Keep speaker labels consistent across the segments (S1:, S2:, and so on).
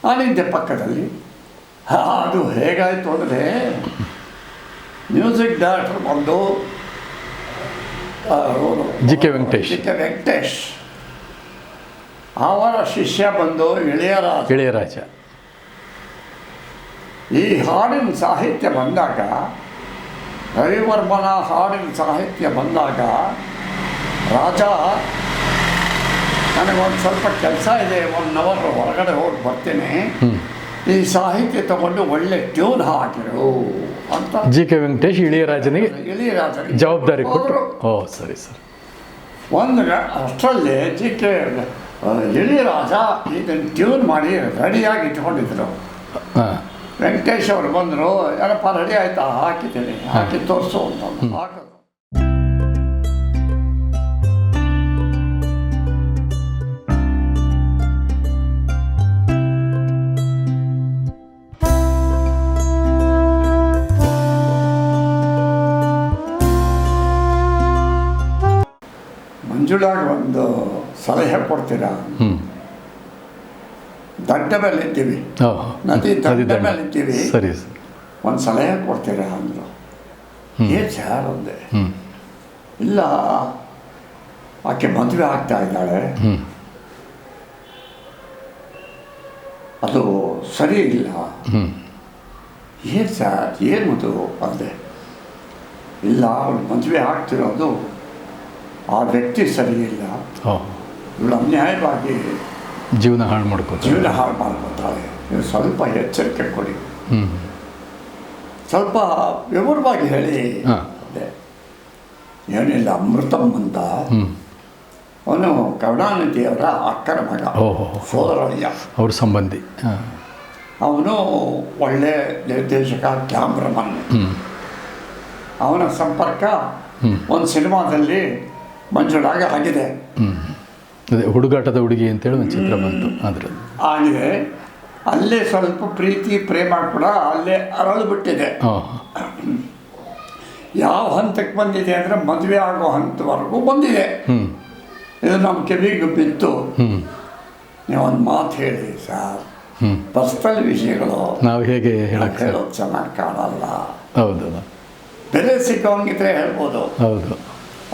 S1: ನಾನಿದ್ದೆ ಪಕ್ಕದಲ್ಲಿ. ಅದು ಹೇಗಾಯಿತು ಅಂದರೆ ಮ್ಯೂಸಿಕ್ ಡೈರೆಕ್ಟರ್ ಬಂದು
S2: ಜಿ ಕೆ ವೆಂಕಟೇಶ್
S1: ಅವರ ಶಿಷ್ಯ ಬಂದು
S2: ಇಳೆಯರಾಜ.
S1: ಈ ಹಾಡಿನ ಸಾಹಿತ್ಯ ಬಂದಾಗ, ರವಿವರ್ಮನ ಹಾಡಿನ ಸಾಹಿತ್ಯ ಬಂದಾಗ, ರಾಜ ನನಗೊಂದು ಸ್ವಲ್ಪ ಕೆಲಸ ಇದೆ, 1 ಅವರ್ ಹೊರಗಡೆ ಹೋಗಿ ಬರ್ತೀನಿ, ಈ ಸಾಹಿತ್ಯ ತಗೊಂಡು ಒಳ್ಳೆ ಟ್ಯೂನ್ ಹಾಕಿರು ಅಂತ
S2: ಜಿ ಕೆ ವೆಂಕಟೇಶ್ ಇಳೆಯರಾಜನಿಗೆ ಜವಾಬ್ದಾರಿ ಕೊಟ್ಟರು. ಸರಿ ಸರ್.
S1: ಅಷ್ಟರಲ್ಲಿ ಜಿ ಕೆ ಇಳೆಯರಾಜ ಇದನ್ನು ಟ್ಯೂನ್ ಮಾಡಿ ರೆಡಿಯಾಗಿ ಇಟ್ಕೊಂಡಿದ್ರು. ವೆಂಕಟೇಶ್ ಅವರು ಬಂದರು, ಯಾರಪ್ಪ ರೆಡಿ ಆಯ್ತಾ, ಹಾಕಿದ್ದೀನಿ, ಹಾಕಿ ತೋರಿಸು ಅಂತ ಹಾಕೋದು. ಮಂಜುಳಾಗ ಒಂದು ಸಲಹೆ ಕೊಡ್ತೀರಾ? ದಂಡ ಮೇಲೆ ಇದ್ದೀವಿ, ನದಿ ದಂಡ ಮೇಲೆ ಇದ್ದೀವಿ,
S2: ಸರಿ ಸರ್,
S1: ಒಂದು ಸಲಹೆ ಕೊಡ್ತೀರಾ ಅಂದರು. ಏನು ಸರ್ ಅಂದೆ. ಇಲ್ಲ, ಆಕೆ ಮದುವೆ ಆಗ್ತಾ ಇದ್ದಾಳೆ, ಅದು ಸರಿ ಇಲ್ಲ. ಏನು ಸರ್, ಏನದು ಅಂದೆ. ಇಲ್ಲ, ಅವಳು ಮದುವೆ ಆಗ್ತಿರೋದು ಆ ವ್ಯಕ್ತಿ ಸರಿ ಇಲ್ಲ, ಇವಳು ಅನ್ಯಾಯವಾಗಿ
S2: ಜೀವನ ಹಾಳು ಮಾಡ್ಕೋತಾಳೆ, ನೀವು ಸ್ವಲ್ಪ ಎಚ್ಚರಿಕೆ ಕೊಡಿ, ಸ್ವಲ್ಪ ವಿವರವಾಗಿ ಹೇಳಿ ಅಂದೆ. ಏನಿಲ್ಲ, ಅಮೃತಮ್ ಅಂತ, ಅವನು ಕರುಣಾನಿಧಿಯವರ ಅಕ್ಕನ ಮಗ, ಸೋದರಯ್ಯ, ಅವ್ರ ಸಂಬಂಧಿ.
S1: ಅವನು ಒಳ್ಳೆ ನಿರ್ದೇಶಕ, ಕ್ಯಾಮ್ರಾಮನ್. ಅವನ ಸಂಪರ್ಕ ಒಂದು ಸಿನಿಮಾದಲ್ಲಿ ಮಂಜುಳಾಗ ಆಗಿದೆ.
S2: ಅದೇ ಹುಡುಗಾಟದ ಹುಡುಗಿ ಅಂತೇಳಿ ಒಂದು ಚಿತ್ರ ಬಂತು, ಆದರೆ
S1: ಆಗಿದೆ. ಅಲ್ಲೇ ಸ್ವಲ್ಪ ಪ್ರೀತಿ ಪ್ರೇಮ ಕೂಡ ಅಲ್ಲೇ ಅರಳು ಬಿಟ್ಟಿದೆ. ಯಾವ ಹಂತಕ್ಕೆ ಬಂದಿದೆ ಅಂದರೆ ಮದುವೆ ಆಗೋ ಹಂತವರೆಗೂ ಬಂದಿದೆ. ಇದು ನಮ್ಮ ಕಿವಿಗೆ ಬಿತ್ತು. ನೀವೊಂದು ಮಾತು ಹೇಳಿ ಸರ್, ಪರ್ಸನಲ್ ವಿಷಯಗಳು
S2: ನಾವು ಹೇಗೆ
S1: ಹೇಳೋದು ಚೆನ್ನಾಗಿ ಕಾಣಲ್ಲ.
S2: ಹೌದು,
S1: ಬೆಲೆ ಸಿಕ್ಕವಂಗಿದ್ರೆ ಹೇಳ್ಬೋದು.
S2: ಹೌದು,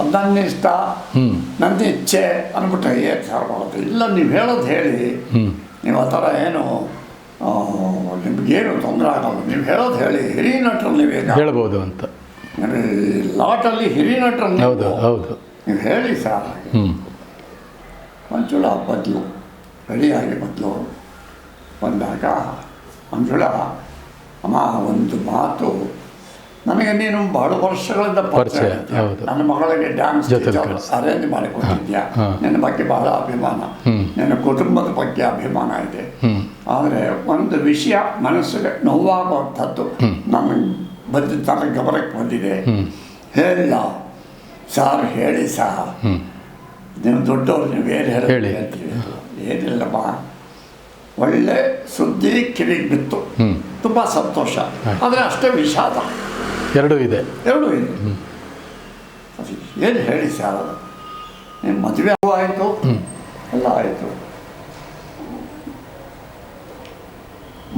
S1: ಅದು ನನ್ನ ಇಷ್ಟ, ನನ್ನ ಇಚ್ಛೆ ಅಂದ್ಬಿಟ್ರೆ ಏನು ಸರ್ ಮಾಡೋದು? ಇಲ್ಲ, ನೀವು ಹೇಳೋದು ಹೇಳಿ, ನೀವು ಆ ಥರ ಏನು ನಿಮಗೇನು ತೊಂದರೆ ಆಗಲ್ಲ, ನೀವು ಹೇಳೋದು ಹೇಳಿ. ಹಿರಿಯ ನಟರು ನೀವೀಗ
S2: ಹೇಳ್ಬೋದು ಅಂತ
S1: ಲಾಟಲ್ಲಿ ಹಿರಿಯ ನಟರು.
S2: ಹೌದು ಹೌದು,
S1: ನೀವು ಹೇಳಿ ಸರ್. ಮಂಜುಳಾ ಬದಲು ರೆಡಿಯಾಗಿ ಬದಲು ಬಂದಾಗ, ಮಂಜುಳಾ ಅಮ್ಮ ಒಂದು ಮಾತು, ನನಗೆ ನೀನು ಬಹಳ ವರ್ಷಗಳಿಂದ ಪರಿಚಯ, ನನ್ನ ಮಗಳಿಗೆ ಡ್ಯಾನ್ಸ್ ಅರೇಂಜ್ ಮಾಡಿಕೊಟ್ಟಿದ್ಯಾ, ನಿನ್ನ ಬಗ್ಗೆ ಬಹಳ ಅಭಿಮಾನ, ನಿನ್ನ ಕುಟುಂಬದ ಬಗ್ಗೆ ಅಭಿಮಾನ ಇದೆ. ಆದರೆ ಒಂದು ವಿಷಯ ಮನಸ್ಸಿಗೆ ನೋವಾಗುವಂಥದ್ದು ನನ್ನ ಗಮನಕ್ಕೆ ಬಂದಿದೆ. ಹೇಳಿಲ್ಲ ಸಾರ್, ಹೇಳಿ ಸಹ, ನೀವು ದೊಡ್ಡವರು, ನೀವೇನು ಹೇಳಿ ಹೇಳ್ತೀವಿ. ಏನಿಲ್ಲಮ್ಮ, ಒಳ್ಳೆ ಸುದ್ದಿ ಕಿವಿಗೆ ಬಿತ್ತು, ತುಂಬ ಸಂತೋಷ, ಆದರೆ ಅಷ್ಟೇ ವಿಷಾದ.
S2: ಎರಡೂ ಇದೆ.
S1: ಏನು ಹೇಳಿ ಸರ್, ಅದು ನಿಮ್ಮ ಮದುವೆ ಆಯಿತು, ಎಲ್ಲ ಆಯಿತು.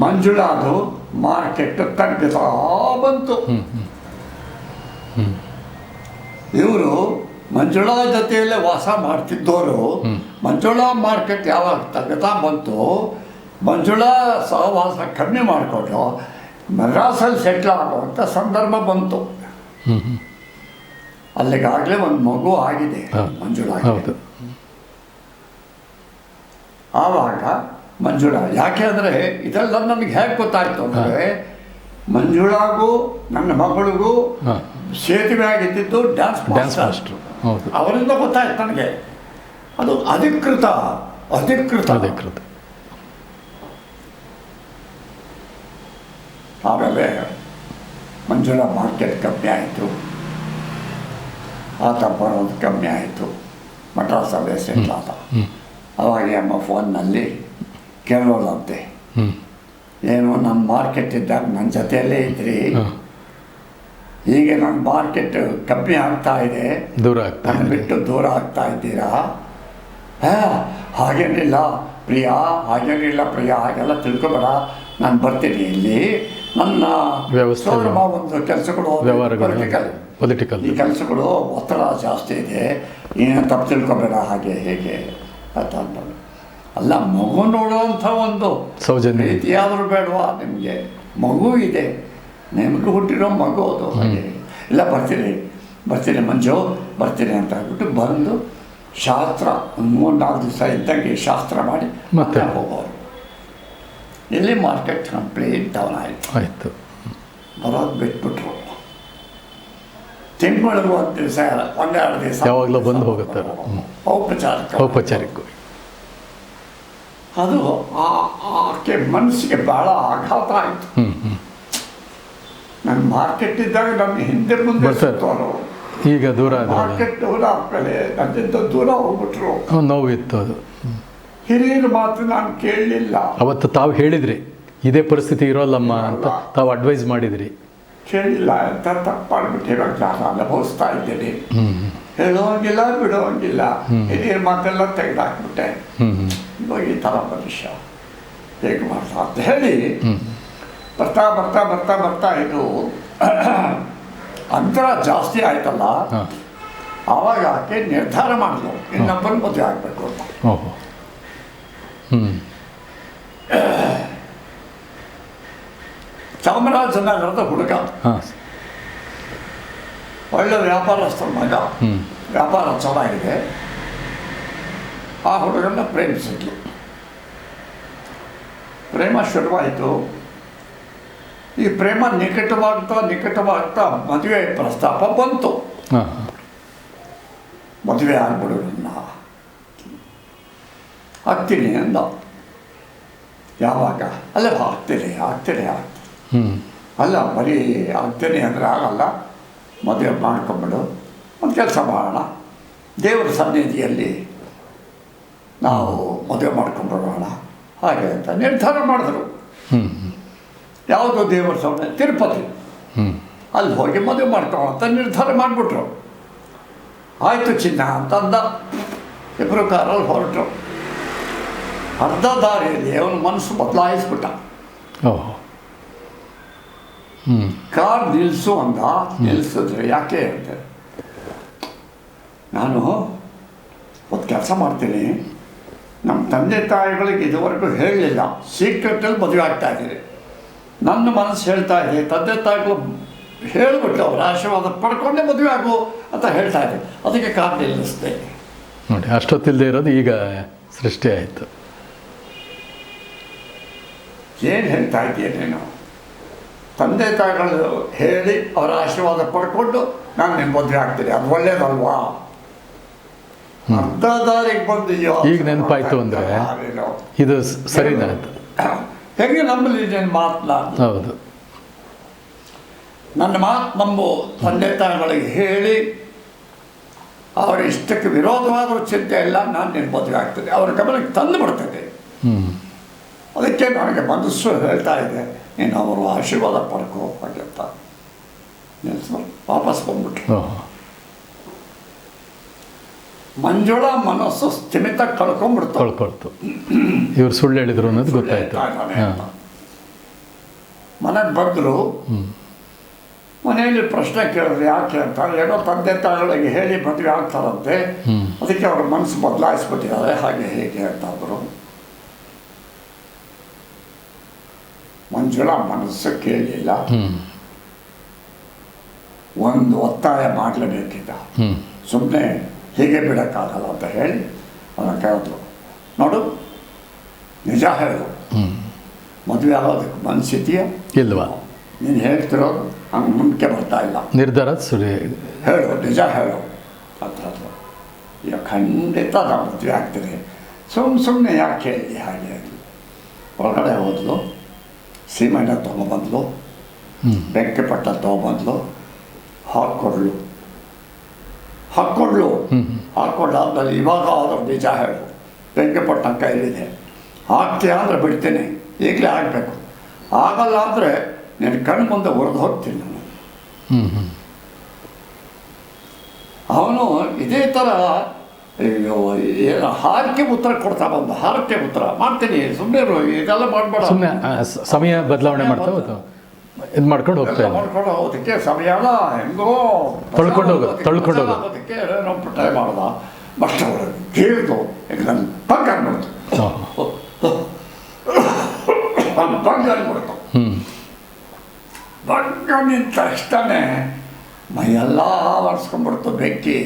S1: ಮಂಜುಳಾದು ಮಾರ್ಕೆಟ್ ತಗ್ಗುತ್ತಾ ಬಂತು. ಇವರು ಮಂಜುಳಾ ಜೊತೆಯಲ್ಲೇ ವಾಸ ಮಾಡ್ತಿದ್ದವರು, ಮಂಜುಳಾ ಮಾರ್ಕೆಟ್ ಯಾವಾಗ ತಗ್ಗುತ್ತಾ ಬಂತು, ಮಂಜುಳಾ ಸಹವಾಸ ಕಮ್ಮಿ ಮಾಡಿಕೊಂಡು ಮದ್ರಾಸಲ್ಲಿ ಸೆಟ್ಲ್ ಆಗುವಂಥ ಸಂದರ್ಭ ಬಂತು. ಅಲ್ಲಿಗಾಗಲೇ ಒಂದು ಮಗು ಆಗಿದೆ ಮಂಜುಳಾಗೆ. ಆವಾಗ ಮಂಜುಳಾ, ಯಾಕೆ ಅಂದರೆ ಇದೆಲ್ಲ ನನಗೆ ಹೇಗೆ ಗೊತ್ತಾಯ್ತು ಅಂದರೆ, ಮಂಜುಳಾಗೂ ನನ್ನ ಮಗಳಿಗೂ ಸೇತುವೆ ಆಗಿದ್ದು ಡ್ಯಾನ್ಸ್ ಮಾಸ್ಟರ್, ಅವರಿಂದ ಗೊತ್ತಾಯ್ತು ನನಗೆ. ಅದು ಅಧಿಕೃತ. ಆಮೇಲೆ ಮಂಜುಳಾ ಮಾರ್ಕೆಟ್ ಕಮ್ಮಿ ಆಯಿತು, ಆತ ಬರೋದು ಕಮ್ಮಿ ಆಯಿತು, ಮಡ್ರಾಸಲ್ಲೇ ಸೆಟ್ಲ್ ಆದ. ಅವಾಗ ಅಮ್ಮ ಫೋನ್ನಲ್ಲಿ ಕೇಳೋಳಂತೆ, ಏನು ನಮ್ಮ ಮಾರ್ಕೆಟ್ ಇದ್ದಾಗ ನನ್ನ ಜೊತೆಯಲ್ಲೇ ಇದ್ರಿ, ಈಗ ನನ್ನ ಮಾರ್ಕೆಟ್ ಕಮ್ಮಿ ಆಗ್ತಾ ಇದೆ, ಬಿಟ್ಟು ದೂರ ಆಗ್ತಾ ಇದ್ದೀರಾ? ಹಾಗೇನಿಲ್ಲ, ಪ್ರಿಯ ಹಾಗೇನಿಲ್ಲ ಪ್ರಿಯ, ಹಾಗೆಲ್ಲ ತಿಳ್ಕೊಬೇಡ, ನಾನು ಬರ್ತೀನಿ ಇಲ್ಲಿ ನನ್ನ
S2: ವ್ಯವಸ್ಥೆ,
S1: ಒಂದು ಕೆಲಸಗಳು
S2: ಪೊಲಿಟಿಕಲ್
S1: ಈ ಕೆಲಸಗಳು ಒತ್ತಡ ಜಾಸ್ತಿ ಇದೆ, ಏನು ತಪ್ಪು ತಿಳ್ಕೊಬೇಡ ಹಾಗೆ ಹೇಗೆ ಅಂತ ಅಂದರು. ಅಲ್ಲ, ಮಗು ನೋಡುವಂಥ ಒಂದು
S2: ಸೌಜನ್ಯ
S1: ರೀತಿಯಾದರೂ ಬೇಡವಾ ನಿಮಗೆ? ಮಗು ಇದೆ, ನಿಮಗೆ ಹುಟ್ಟಿರೋ ಮಗು ಅದು. ಹಾಗೆ ಇಲ್ಲ, ಬರ್ತೀನಿ ಮಂಜು ಬರ್ತೀನಿ ಅಂತ ಹೇಳ್ಬಿಟ್ಟು ಬಂದು ಶಾಸ್ತ್ರ ಒಂದು 3-4 ದಿವಸ ಇದ್ದಂಗೆ ಶಾಸ್ತ್ರ ಮಾಡಿ ಮತ್ತೆ ಹೋಗೋರು. ಇಲ್ಲಿ ಮಾರ್ಕೆಟ್ ಕಂಪ್ಲೀಟ್ ಡೌನ್
S2: ಆಯಿತು.
S1: ಬರೋದು ಬಿಟ್ಬಿಟ್ರು. ತಿಂಗಳಿಗೆ 1 ದಿವಸ 1-2 ದಿವಸ
S2: ಯಾವಾಗಲೂ ಬಂದು ಹೋಗುತ್ತಾರೆ ಔಪಚಾರಿಕ.
S1: ಅದು ಆಕೆ ಮನಸ್ಸಿಗೆ ಭಾಳ ಆಘಾತ ಆಯಿತು. ನನ್ನ ಮಾರ್ಕೆಟ್ ಇದ್ದಾಗ ನನ್ನ ಹಿಂದೆ ಮುಂದೆ ಸುತ್ತೋರು,
S2: ಈಗ ದೂರ
S1: ಮಾರ್ಕೆಟ್ ದೂರ ಆದ್ಮೇಲೆ ನನ್ನಿಂದ ದೂರ ಹೋಗ್ಬಿಟ್ರು.
S2: ನೋವಿತ್ತು ಅದು.
S1: ಹಿರಿಯರ ಮಾತು ನಾನು ಕೇಳಲಿಲ್ಲ.
S2: ಅವತ್ತು ತಾವು ಹೇಳಿದ್ರಿ ಇದೇ ಪರಿಸ್ಥಿತಿ ಇರೋಲ್ಲಮ್ಮ ಅಂತ, ತಾವು ಅಡ್ವೈಸ್ ಮಾಡಿದ್ರಿ.
S1: ಕೇಳಿಲ್ಲ ಅಂತ ತಪ್ಪು ಮಾಡಿಬಿಟ್ಟು ಇವಾಗ ನಾನು ಅನುಭವಿಸ್ತಾ ಇದ್ದೀನಿ. ಹೇಳೋಂಗಿಲ್ಲ ಬಿಡೋಂಗಿಲ್ಲ, ಹಿರಿಯರ ಮಾತೆಲ್ಲ ತೆಗೆದಾಕ್ಬಿಟ್ಟೆ. ಇವಾಗ ಈ ಥರ ಮನುಷ್ಯ ಹೇಗೆ ಮಾಡ್ತಾ ಅಂತ ಹೇಳಿ ಬರ್ತಾ ಬರ್ತಾ ಬರ್ತಾ ಬರ್ತಾ ಇದು ಅಂತರ ಜಾಸ್ತಿ ಆಯ್ತಲ್ಲ, ಆವಾಗ ಆಕೆ ನಿರ್ಧಾರ ಮಾಡಿದ್ರು ಇನ್ನೊಬ್ಬನ ಮದುವೆ ಆಗಬೇಕು ಅಂತ. ಚಾಮರಾಜನಗರದ ಹುಡುಗ, ಒಳ್ಳೆ ವ್ಯಾಪಾರಸ್ಥರ ಮಗ, ವ್ಯಾಪಾರ ಚೆನ್ನಾಗಿದೆ. ಆ ಹುಡುಗನ ಪ್ರೇಮಿಸಿದ್ಲು. ಪ್ರೇಮ ಶುರುವಾಯಿತು. ಈ ಪ್ರೇಮ ನಿಕಟವಾಗ್ತಾ ಮದುವೆ ಪ್ರಸ್ತಾಪ ಬಂತು. ಮದುವೆ ಆಗ್ಬಿಡೋಣ ಆಗ್ತೀನಿ ಅಂದ. ಯಾವಾಗ? ಅಲ್ಲ, ಆಗ್ತೀನಿ. ಅಲ್ಲ, ಬರೀ ಆಗ್ತೀನಿ ಅಂದರೆ ಆಗಲ್ಲ, ಮದುವೆ ಮಾಡ್ಕೊಂಬಿಡು, ಒಂದು ಕೆಲಸ ಮಾಡೋಣ, ದೇವರ ಸನ್ನಿಧಿಯಲ್ಲಿ ನಾವು ಮದುವೆ ಮಾಡ್ಕೊಂಡ್ಬಿಡೋಣ ಹಾಗೆ ಅಂತ ನಿರ್ಧಾರ ಮಾಡಿದ್ರು. ಯಾವುದು ದೇವರ ಸನ್ನಿಧಿ? ತಿರುಪತಿ. ಅಲ್ಲಿ ಹೋಗಿ ಮದುವೆ ಮಾಡ್ಕೊಳ್ಳೋ ಅಂತ ನಿರ್ಧಾರ ಮಾಡಿಬಿಟ್ರು. ಆಯಿತು ಚಿನ್ನ ಅಂತಂದ. ಇಬ್ಬರು ಕಾರಲ್ಲಿ ಹೊರಟರು. ಅರ್ಧ ದಾರಿಯಲ್ಲಿ ಅವನ ಮನಸ್ಸು ಬದಲಾಯಿಸ್ಬಿಟ್ಟ. ಕಾರ್ ನಿಲ್ಲಿಸು ಅಂದ. ನಿಲ್ಲಿಸಿದ್ರೆ ಯಾಕೆ ಅಂತ, ನಾನು ಒಂದು ಕೆಲಸ ಮಾಡ್ತೀನಿ, ನಮ್ಮ ತಂದೆ ತಾಯಿಗಳಿಗೆ ಇದುವರೆಗೂ ಹೇಳಲಿಲ್ಲ, ಸೀಕ್ರೆಟಲ್ಲಿ ಮದುವೆ ಆಗ್ತಾ ಇದ್ದೀರಿ. ನನ್ನ ಮನಸ್ಸು ಹೇಳ್ತಾ ಇದೆ, ತಂದೆ ತಾಯಿಗಳು ಹೇಳಿಬಿಟ್ಟು ಅವರ ಆಶೀರ್ವಾದ ಪಡ್ಕೊಂಡೇ ಮದುವೆ ಆಗು ಅಂತ ಹೇಳ್ತಾ ಇದೆ. ಅದಕ್ಕೆ ಕಾರ್ ನಿಲ್ಲಿಸಿದೆ.
S2: ನೋಡಿ, ಅಷ್ಟೊತ್ತಿಲ್ಲದೆ ಇರೋದು ಈಗ ಸೃಷ್ಟಿ ಆಯಿತು.
S1: ಏನು ಹೇಳ್ತಾ ಇದೆಯಾ ನೀನು? ತಂದೆ ತಾಯಿಗಳು ಹೇಳಿ ಅವರ ಆಶೀರ್ವಾದ ಪಡ್ಕೊಂಡು ನಾನು ನಿನ್ನ ಮದುವೆ ಆಗ್ತೀನಿ, ಅದು ಒಳ್ಳೇದಲ್ವಾ? ಅರ್ಧ ದಾರಿಗೆ ಬಂದಿದೆಯೋ
S2: ಈಗ ನೆನಪಾಯ್ತು ಅಂದರೆ ಇದು ಸರಿನಾ ಅಂತ
S1: ಹೆಂಗೆ ನಂಬಲಿ ನಿನ್ನ ಮಾತನ್ನ?
S2: ಹೌದು,
S1: ನನ್ನ ಮಾತು ನಂಬು. ತಂದೆ ತಾಯಿಗಳಿಗೆ ಹೇಳಿ ಅವರ ಇಷ್ಟಕ್ಕೆ ವಿರೋಧವಾದರೂ ಚಿಂತೆ ಇಲ್ಲ, ನಾನು ನಿನ್ನ ಮದುವೆ ಆಗ್ತದೆ, ಅವರ ಗಮನಕ್ಕೆ ತಂದು ಬಿಡ್ತದೆ. ಅದಕ್ಕೆ ನನಗೆ ಮನಸ್ಸು ಹೇಳ್ತಾ ಇದೆ, ನೀನು ಅವರು ಆಶೀರ್ವಾದ ಪಡ್ಕೋ ಹಾಗೆಂತ ನಿಲ್ಸ್ಕೊಂಡು ವಾಪಸ್ ಬಂದ್ಬಿಟ್ರು. ಮಂಜುಳ ಮನಸ್ಸು ಸ್ಥಿಮಿತ
S2: ಕಳ್ಕೊಳ್ತು. ಇವ್ರು ಸುಳ್ಳು ಹೇಳಿದ್ರು ಅನ್ನೋದು ಗೊತ್ತಾಯ್ತು.
S1: ಮನೆಗೆ ಬಂದರು. ಮನೆಯಲ್ಲಿ ಪ್ರಶ್ನೆ ಕೇಳಿದ್ರು ಯಾಕೆ ಅಂತ. ಏನೋ ತಂದೆ ತಾಯಿಗಳಿಗೆ ಹೇಳಿ ಮದುವೆ ಆಗ್ತಾರಂತೆ, ಅದಕ್ಕೆ ಅವ್ರ ಮನಸ್ಸು ಬದಲಾಯಿಸ್ಬಿಟ್ಟಿದ್ದಾರೆ ಹಾಗೆ ಹೇಗೆ ಅಂತ ಅಂದರು. ಮಂಜುಳ ಮನಸ್ಸು ಕೇಳಲಿಲ್ಲ. ಒಂದು ಒತ್ತಾಯ ಮಾಡಲೇಬೇಕಿದ್ದ. ಸುಮ್ಮನೆ ಹೀಗೆ ಬಿಡೋಕ್ಕಾಗಲ್ಲ ಅಂತ ಹೇಳಿ ಅವನ ಕೇಳಿದ್ರು, ನೋಡು ನಿಜ ಹೇಳು, ಮದುವೆ ಆಗೋದಕ್ಕೆ ಮನಸ್ಸಿದೆಯಾ
S2: ಇಲ್ವಾ?
S1: ನೀನು ಹೇಳ್ತಿರೋದು ಹಂಗೆ ಮುಂದಕ್ಕೆ ಬರ್ತಾ ಇಲ್ಲ,
S2: ನಿರ್ಧಾರ
S1: ಹೇಳು, ನಿಜ ಹೇಳು ಅಂತ ಹೇಳಿದ್ರು. ಈಗ ಖಂಡಿತ ನಾವು ಮದುವೆ ಆಗ್ತೀನಿ, ಸುಮ್ಮನೆ ಯಾಕೆ ಹೇಳಿ ಹಾಗೆ. ಹೊರಗಡೆ ಹೋದ್ಲು, ಸೀಮೆಣ್ಣೆ ತೊಗೊಬಂದ್ಲು, ಬೆಂಕಿ ಪಟ್ಟ ತೊಗೊಬಂದ್ಲು, ಹಾಕ್ಕೊಡ್ಲು. ಹಾಕ್ಕೊಂಡಾದ್ಮೇಲೆ ಇವಾಗ ಆದರೂ ನಿಜ ಹೇಳು, ಬೆಂಕಿ ಪಟ್ಟ ಕೈಲಿದೆ, ಹಾಕ್ತೀಯ ಅಂದರೆ ಬಿಡ್ತೀನಿ, ಈಗಲೇ ಆಗಬೇಕು, ಆಗಲ್ಲ ಅಂದರೆ ನಿನ್ನ ಕಣ್ಣು ಮುಂದೆ ಹೊರದು ಹೋಗ್ತೀನಿ ನಾನು. ಅವನು ಇದೇ ಥರ ಅಯ್ಯೋ ಏನು ಹಾರಕ್ಕೆ ಉತ್ತರ ಕೊಡ್ತಾ ಬಂದು ಹಾರಕ್ಕೆ ಉತ್ತರ ಮಾಡ್ತೀನಿ ಸುಮ್ಮನೆ ಇದೆಲ್ಲ ಮಾಡಬೇಡ.
S2: ಸುಮ್ಮನೆ ಸಮಯ ಬದಲಾವಣೆ ಮಾಡ್ತಾ ಇದು ಮಾಡ್ಕೊಂಡು ಹೋಗ್ತಾ ಇದ್ದೆ.
S1: ಮಾಡ್ಕೊಂಡು ಹೋಗೋದಕ್ಕೆ ಸಮಯನ ಹೆಂಗೋ
S2: ತಳ್ಕೊಂಡು ಹೋಗೋದು
S1: ಅದಕ್ಕೆ ಏನೋ ಟ್ರೈ ಮಾಡ್ದ. ಬಟ್ ಅವರು ಕೇಳಿದು ಈಗ ನನ್ನ ಪಂಗ ಅನ್ಬಿಡ್ತು, ನನ್ನ ಪಂಗ ಅನ್ಬಿಡ್ತು. ಪಂಗ ನಿಂತ ತಕ್ಷಣ ಮೈಯೆಲ್ಲ ಒರೆಸ್ಕೊಂಡ್ಬಿಡ್ತು. ಬೆಂಕಿ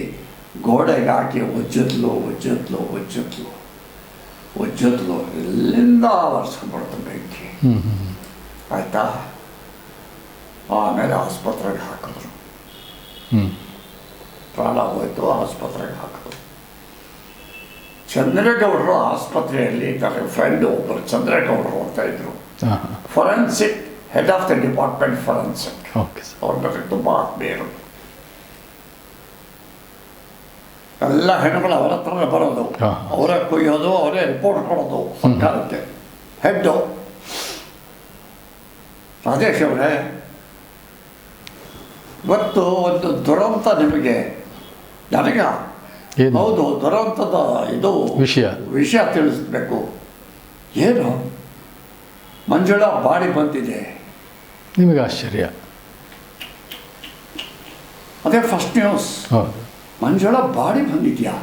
S1: ಗೋಡೆಗೆ ಹಾಕಿ ಉಜ್ಜತ್ಲು ಎಲ್ಲಿಂದ ಒರೆಸ್ಕೊಂಡ್ಬಿಡ್ತು ಬೆಂಕಿ. ಆಯಿತಾ, ಆಮೇಲೆ ಆಸ್ಪತ್ರೆಗೆ ಹಾಕಿದ್ರು. ಪ್ರಾಣ ಹೋಯ್ತು, ಆಸ್ಪತ್ರೆಗೆ ಹಾಕಿದ್ರು. ಚಂದ್ರೇಗೌಡರು ಆಸ್ಪತ್ರೆಯಲ್ಲಿ ನನ್ನ ಫ್ರೆಂಡ್ ಒಬ್ಬರು ಚಂದ್ರೇಗೌಡರು ಅಂತ ಇದ್ರು, forensic head of the department forensic. ಅವ್ರ ಬಗ್ಗೆ ತುಂಬ ಆತ್ಮೀಯರು. ಎಲ್ಲ ಹೆಣ್ಣುಗಳು ಅವರ ಹತ್ರನೇ ಬರೋದು, ಅವರೇ ಕೊಯ್ಯೋದು, ಅವರೇ ರಿಪೋರ್ಟ್ ಕೊಡೋದು ಸರ್ಕಾರಕ್ಕೆ. ಹೆಡ್ಡು ರಾಜೇಶ್ ಅವರೇ, ಇವತ್ತು ಒಂದು ದುರಂತ ನಿಮಗೆ, ನನಗೆ ಹೌದು ದುರಂತದ ಇದು ವಿಷಯ ತಿಳಿಸ್ಬೇಕು. ಏನು ಮಂಜುಳಾ ಬಾಡಿ ಬಂದಿದೆ,
S2: ನಿಮಗೆ ಆಶ್ಚರ್ಯ?
S1: ಅದೇ ಫಸ್ಟ್ ನ್ಯೂಸ್. ಮಂಜುಳಾ ಬಾಡಿ ಬಂದಿದ್ಯಾ?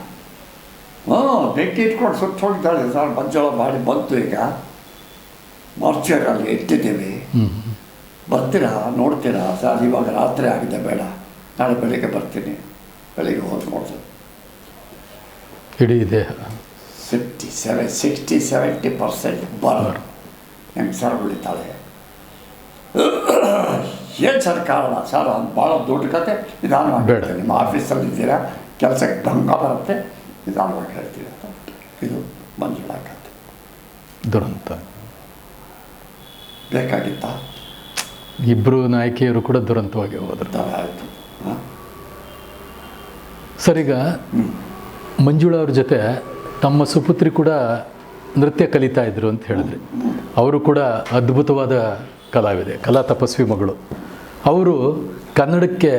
S1: ಬೆಂಕಿ ಇಟ್ಕೊಂಡು ಸುಟ್ಟು ಹೋಗಿದ್ದಾಳೆ ಸರ್. ಮಂಜುಳಾ ಬಾಡಿ ಬಂತು, ಈಗ ಮಾರ್ಚರಲ್ಲಿ ಇಟ್ಟಿದ್ದೀವಿ, ಬರ್ತೀರಾ ನೋಡ್ತೀರಾ ಸರ್? ಇವಾಗ ರಾತ್ರಿ ಆಗಿದೆ, ಬೇಡ ನಾಳೆ ಬೆಳಿಗ್ಗೆ ಬರ್ತೀನಿ. ಬೆಳಿಗ್ಗೆ ಹೋಗಿ ನೋಡ್ತೀನಿ,
S2: ಇಡೀ ದೇಹ
S1: 60-70% ಬರೋರು ಹೆಂಗೆ ಸರ್ ಉಳಿತಾಳೆ. ಏನು ಸರ್ ಕಾರಣ ಸರ್? ಅದು ಭಾಳ ದೊಡ್ಡ ಕತೆ, ನಿಧಾನವಾಗಿ ಹೇಳ್ತೀನಿ. ನಿಮ್ಮ ಆಫೀಸಲ್ಲಿ ಇದ್ದೀರಾ, ಕೆಲಸಕ್ಕೆ ಭಂಗ ಬರುತ್ತೆ, ನಿಧಾನವಾಗಿ ಹೇಳ್ತೀವಿ ಅಂತ. ಇದು ಮಂಜುಳಾ ಕತೆ.
S2: ದುರಂತ
S1: ಬೇಕಾಗಿತ್ತ?
S2: ಇಬ್ಬರು ನಾಯಕಿಯರು ಕೂಡ ದುರಂತವಾಗಿ ಹೋದ್ರು.
S1: ಆಯಿತು.
S2: ಸರ್, ಈಗ ಮಂಜುಳಾ ಅವ್ರ ಜೊತೆ ತಮ್ಮ ಸುಪುತ್ರಿ ಕೂಡ ನೃತ್ಯ ಕಲಿತಾ ಇದ್ರು ಅಂತ ಹೇಳಿದ್ರಿ. ಅವರು ಕೂಡ ಅದ್ಭುತವಾದ ಕಲಾವಿದೆ, ಕಲಾ ತಪಸ್ವಿ ಮಗಳು. ಅವರು ಕನ್ನಡಕ್ಕೆ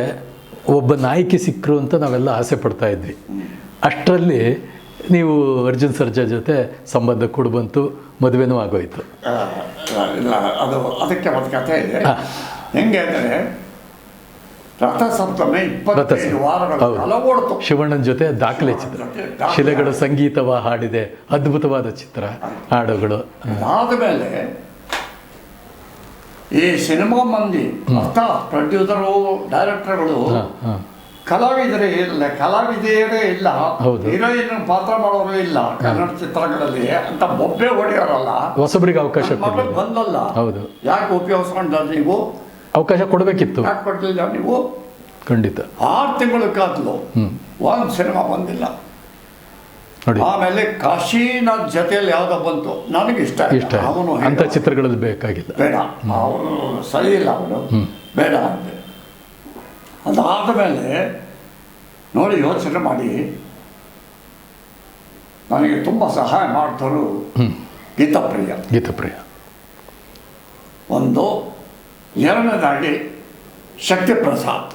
S2: ಒಬ್ಬ ನಾಯಕಿ ಸಿಕ್ಕರು ಅಂತ ನಾವೆಲ್ಲ ಆಸೆ ಪಡ್ತಾ ಇದ್ವಿ. ಅಷ್ಟರಲ್ಲಿ ನೀವು ಅರ್ಜುನ್ ಸರ್ಜಾ ಜೊತೆ ಸಂಬಂಧ ಕೂಡ ಬಂತು, ಮದುವೆನೂ ಆಗೋಯ್ತು.
S1: ಇಲ್ಲ, ಅದು ಅದಕ್ಕೆ ಒಂದು ಕಥೆ ಇದೆ. ಹೆಂಗೆ ಅಂದರೆ ರಥಸಪ್ತಮಿ 25 ವಾರಗಳ ಕಾಲ ಓಡ್ತು.
S2: ಶಿವಣ್ಣನ ಜೊತೆ ದಾಖಲೆ ಚಿತ್ರ, ಶಿಲೆಗಳು ಸಂಗೀತವ ಹಾಡಿದೆ, ಅದ್ಭುತವಾದ ಚಿತ್ರ, ಹಾಡುಗಳು.
S1: ಅದಾದಮೇಲೆ ಈ ಸಿನಿಮಾ ಮಂದಿ ಅರ್ಥ ಪ್ರೊಡ್ಯೂಸರು, ಡೈರೆಕ್ಟರ್ಗಳು ಕಲಾವಿದೆಯರೇ ಇಲ್ಲ, ಹೀರೋಯಿನ್ ಪಾತ್ರ ಮಾಡೋರು ಇಲ್ಲ ಕನ್ನಡ ಚಿತ್ರಗಳಲ್ಲಿ ಅಂತ ಬೊಬ್ಬೆ ಹೊಡೆಯೋರಲ್ಲ,
S2: ಹೊಸಬರಿಗೆ ಅವಕಾಶ
S1: ಬಂದಲ್ಲ.
S2: ಹೌದು,
S1: ಯಾಕೆ ಉಪಯೋಗಿಸ್ಕೊಂಡ ನೀವು?
S2: ಅವಕಾಶ ಕೊಡಬೇಕಿತ್ತು,
S1: ಯಾಕೆ ಕೊಡಲಿಲ್ಲ ನೀವು?
S2: ಖಂಡಿತ
S1: 6 ತಿಂಗಳು ಕಾದ್ಲು, ಒಂದು ಸಿನಿಮಾ ಬಂದಿಲ್ಲ. ಆಮೇಲೆ ಕಾಶಿನಾಥ್ ಜೊತೆಯಲ್ಲಿ ಯಾವುದೋ ಬಂತು, ನನಗೆ ಇಷ್ಟ ಅವನು
S2: ಅಂತ ಚಿತ್ರಗಳಲ್ಲಿ ಬೇಕಾಗಿಲ್ಲ,
S1: ಬೇಡ ಅವನು ಸರಿ ಇಲ್ಲ, ಅವನು ಬೇಡ ಅಂತೆ. ಅದಾದ ಮೇಲೆ ನೋಡಿ ಯೋಚನೆ ಮಾಡಿ, ನನಗೆ ತುಂಬ ಸಹಾಯ ಮಾಡ್ತರು ಗೀತಪ್ರಿಯ. ಒಂದು, ಎರಡನೇದಾಗಿ ಶಕ್ತಿ ಪ್ರಸಾದ್.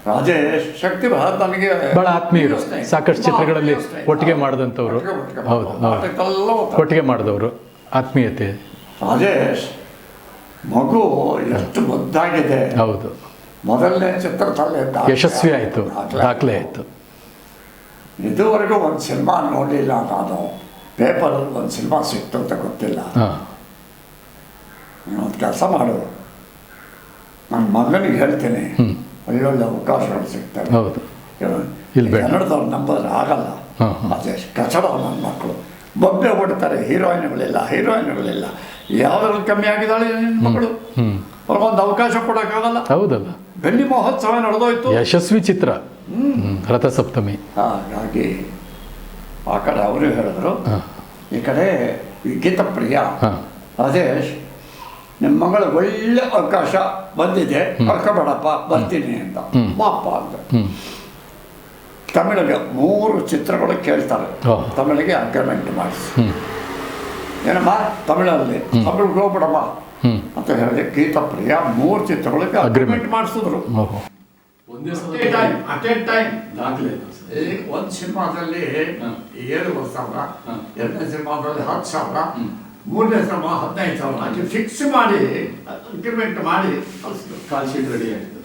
S1: ರಾಜೇಶ್, ಶಕ್ತಿ ಪ್ರಸಾದ್ ನನಗೆ
S2: ಬಹಳ ಆತ್ಮೀಯರು, ಸಾಕಷ್ಟು ಚಿತ್ರಗಳಲ್ಲಿ ಒಟ್ಟಿಗೆ ಮಾಡಿದಂಥವ್ರು. ಹೌದು, ಒಟ್ಟಿಗೆ ಮಾಡಿದವರು, ಆತ್ಮೀಯತೆ.
S1: ರಾಜೇಶ್ ಮಗು ಎಷ್ಟು ಮುದ್ದಾಗಿದೆ.
S2: ಹೌದು,
S1: ಮೊದಲನೇ ಚಿತ್ರದಲ್ಲಿ
S2: ಯಶಸ್ವಿ ಆಯಿತು, ದಾಖಲೆ ಆಯಿತು.
S1: ಇದುವರೆಗೂ ಒಂದು ಸಿನಿಮಾ ನೋಡಲಿಲ್ಲ ನಾನು. ಪೇಪರಲ್ಲಿ ಒಂದು ಸಿನಿಮಾ ಸಿಕ್ತು ಅಂತ ಗೊತ್ತಿಲ್ಲ. ಒಂದು ಕೆಲಸ ಮಾಡು, ನನ್ನ ಮಗನಿಗೆ ಹೇಳ್ತೀನಿ, ಒಳ್ಳೊಳ್ಳೆ ಅವಕಾಶಗಳು ಸಿಗ್ತವೆ.
S2: ಹೌದು,
S1: ಕನ್ನಡದವ್ರು ನಂಬರ್ ಆಗಲ್ಲ. ಅದೇ ಕಚಡ ನನ್ನ ಮಕ್ಕಳು ಬೊಬ್ಬೆ ಹೊಡ್ತಾರೆ. ಹೀರೋಯಿನ್ಗಳಿಲ್ಲ. ಯಾವುದ್ರಲ್ಲಿ ಕಮ್ಮಿ ಆಗಿದ್ದಾಳೆ ನಿನ್ನ ಮಗಳು? ಅವ್ರಿಗೊಂದು ಅವಕಾಶ ಕೊಡೋಕ್ಕಾಗಲ್ಲ.
S2: ಹೌದಲ್ಲ,
S1: ಬೆಳ್ಳಿ ಮಹೋತ್ಸವ ನಡೆದೋಯ್ತು,
S2: ಯಶಸ್ವಿ ಚಿತ್ರ ರಥಸಪ್ತಮಿ.
S1: ಹಾಗಾಗಿ ಆ ಕಡೆ ಅವರು ಹೇಳಿದ್ರು, ಈ ಕಡೆ ಗೀತಪ್ರಿಯ, ರಾಜೇಶ್ ನಿಮ್ಮ ಮಗಳ ಒಳ್ಳೆ ಅವಕಾಶ ಬಂದಿದೆ, ಕರ್ಕೊಬೇಡಪ್ಪ, ಬರ್ತೀನಿ ಅಂತ. ಮಾಪ ಅಂತ. ತಮಿಳಿಗೆ 3 ಚಿತ್ರಗಳು ಕೇಳ್ತಾರೆ, ತಮಿಳಿಗೆ ಅಗ್ರಿಮೆಂಟ್ ಮಾಡಿಸಿ. ಏನಮ್ಮ ತಮಿಳಲ್ಲಿ ತಮಿಳಿಗೆ ಹೋಗ್ಬಿಡಮ್ಮ ಅಂತ ಹೇಳಿದೆ. ಗೀತಪ್ರಿಯ 3 ಚಿತ್ರಗಳಿಗೆ ಅಗ್ರಿಮೆಂಟ್ ಮಾಡಿಸಿದ್ರು. ಈ ಒಂದು ಸಿನಿಮಾದಲ್ಲಿ 7,000, ಎರಡನೇ ಸಿನಿಮಾದಲ್ಲಿ 10,000, ಮೂರನೇ ಸಿನಿಮಾ 15,000 ಹಾಕಿ ಫಿಕ್ಸ್ ಮಾಡಿ ಇಂಕ್ರಿಮೆಂಟ್ ಮಾಡಿ ಕಳಿಸಿದ್ರು.
S2: ಕಾಲ್ ಶೀಟ್ ರೆಡಿ ಆಯಿತು.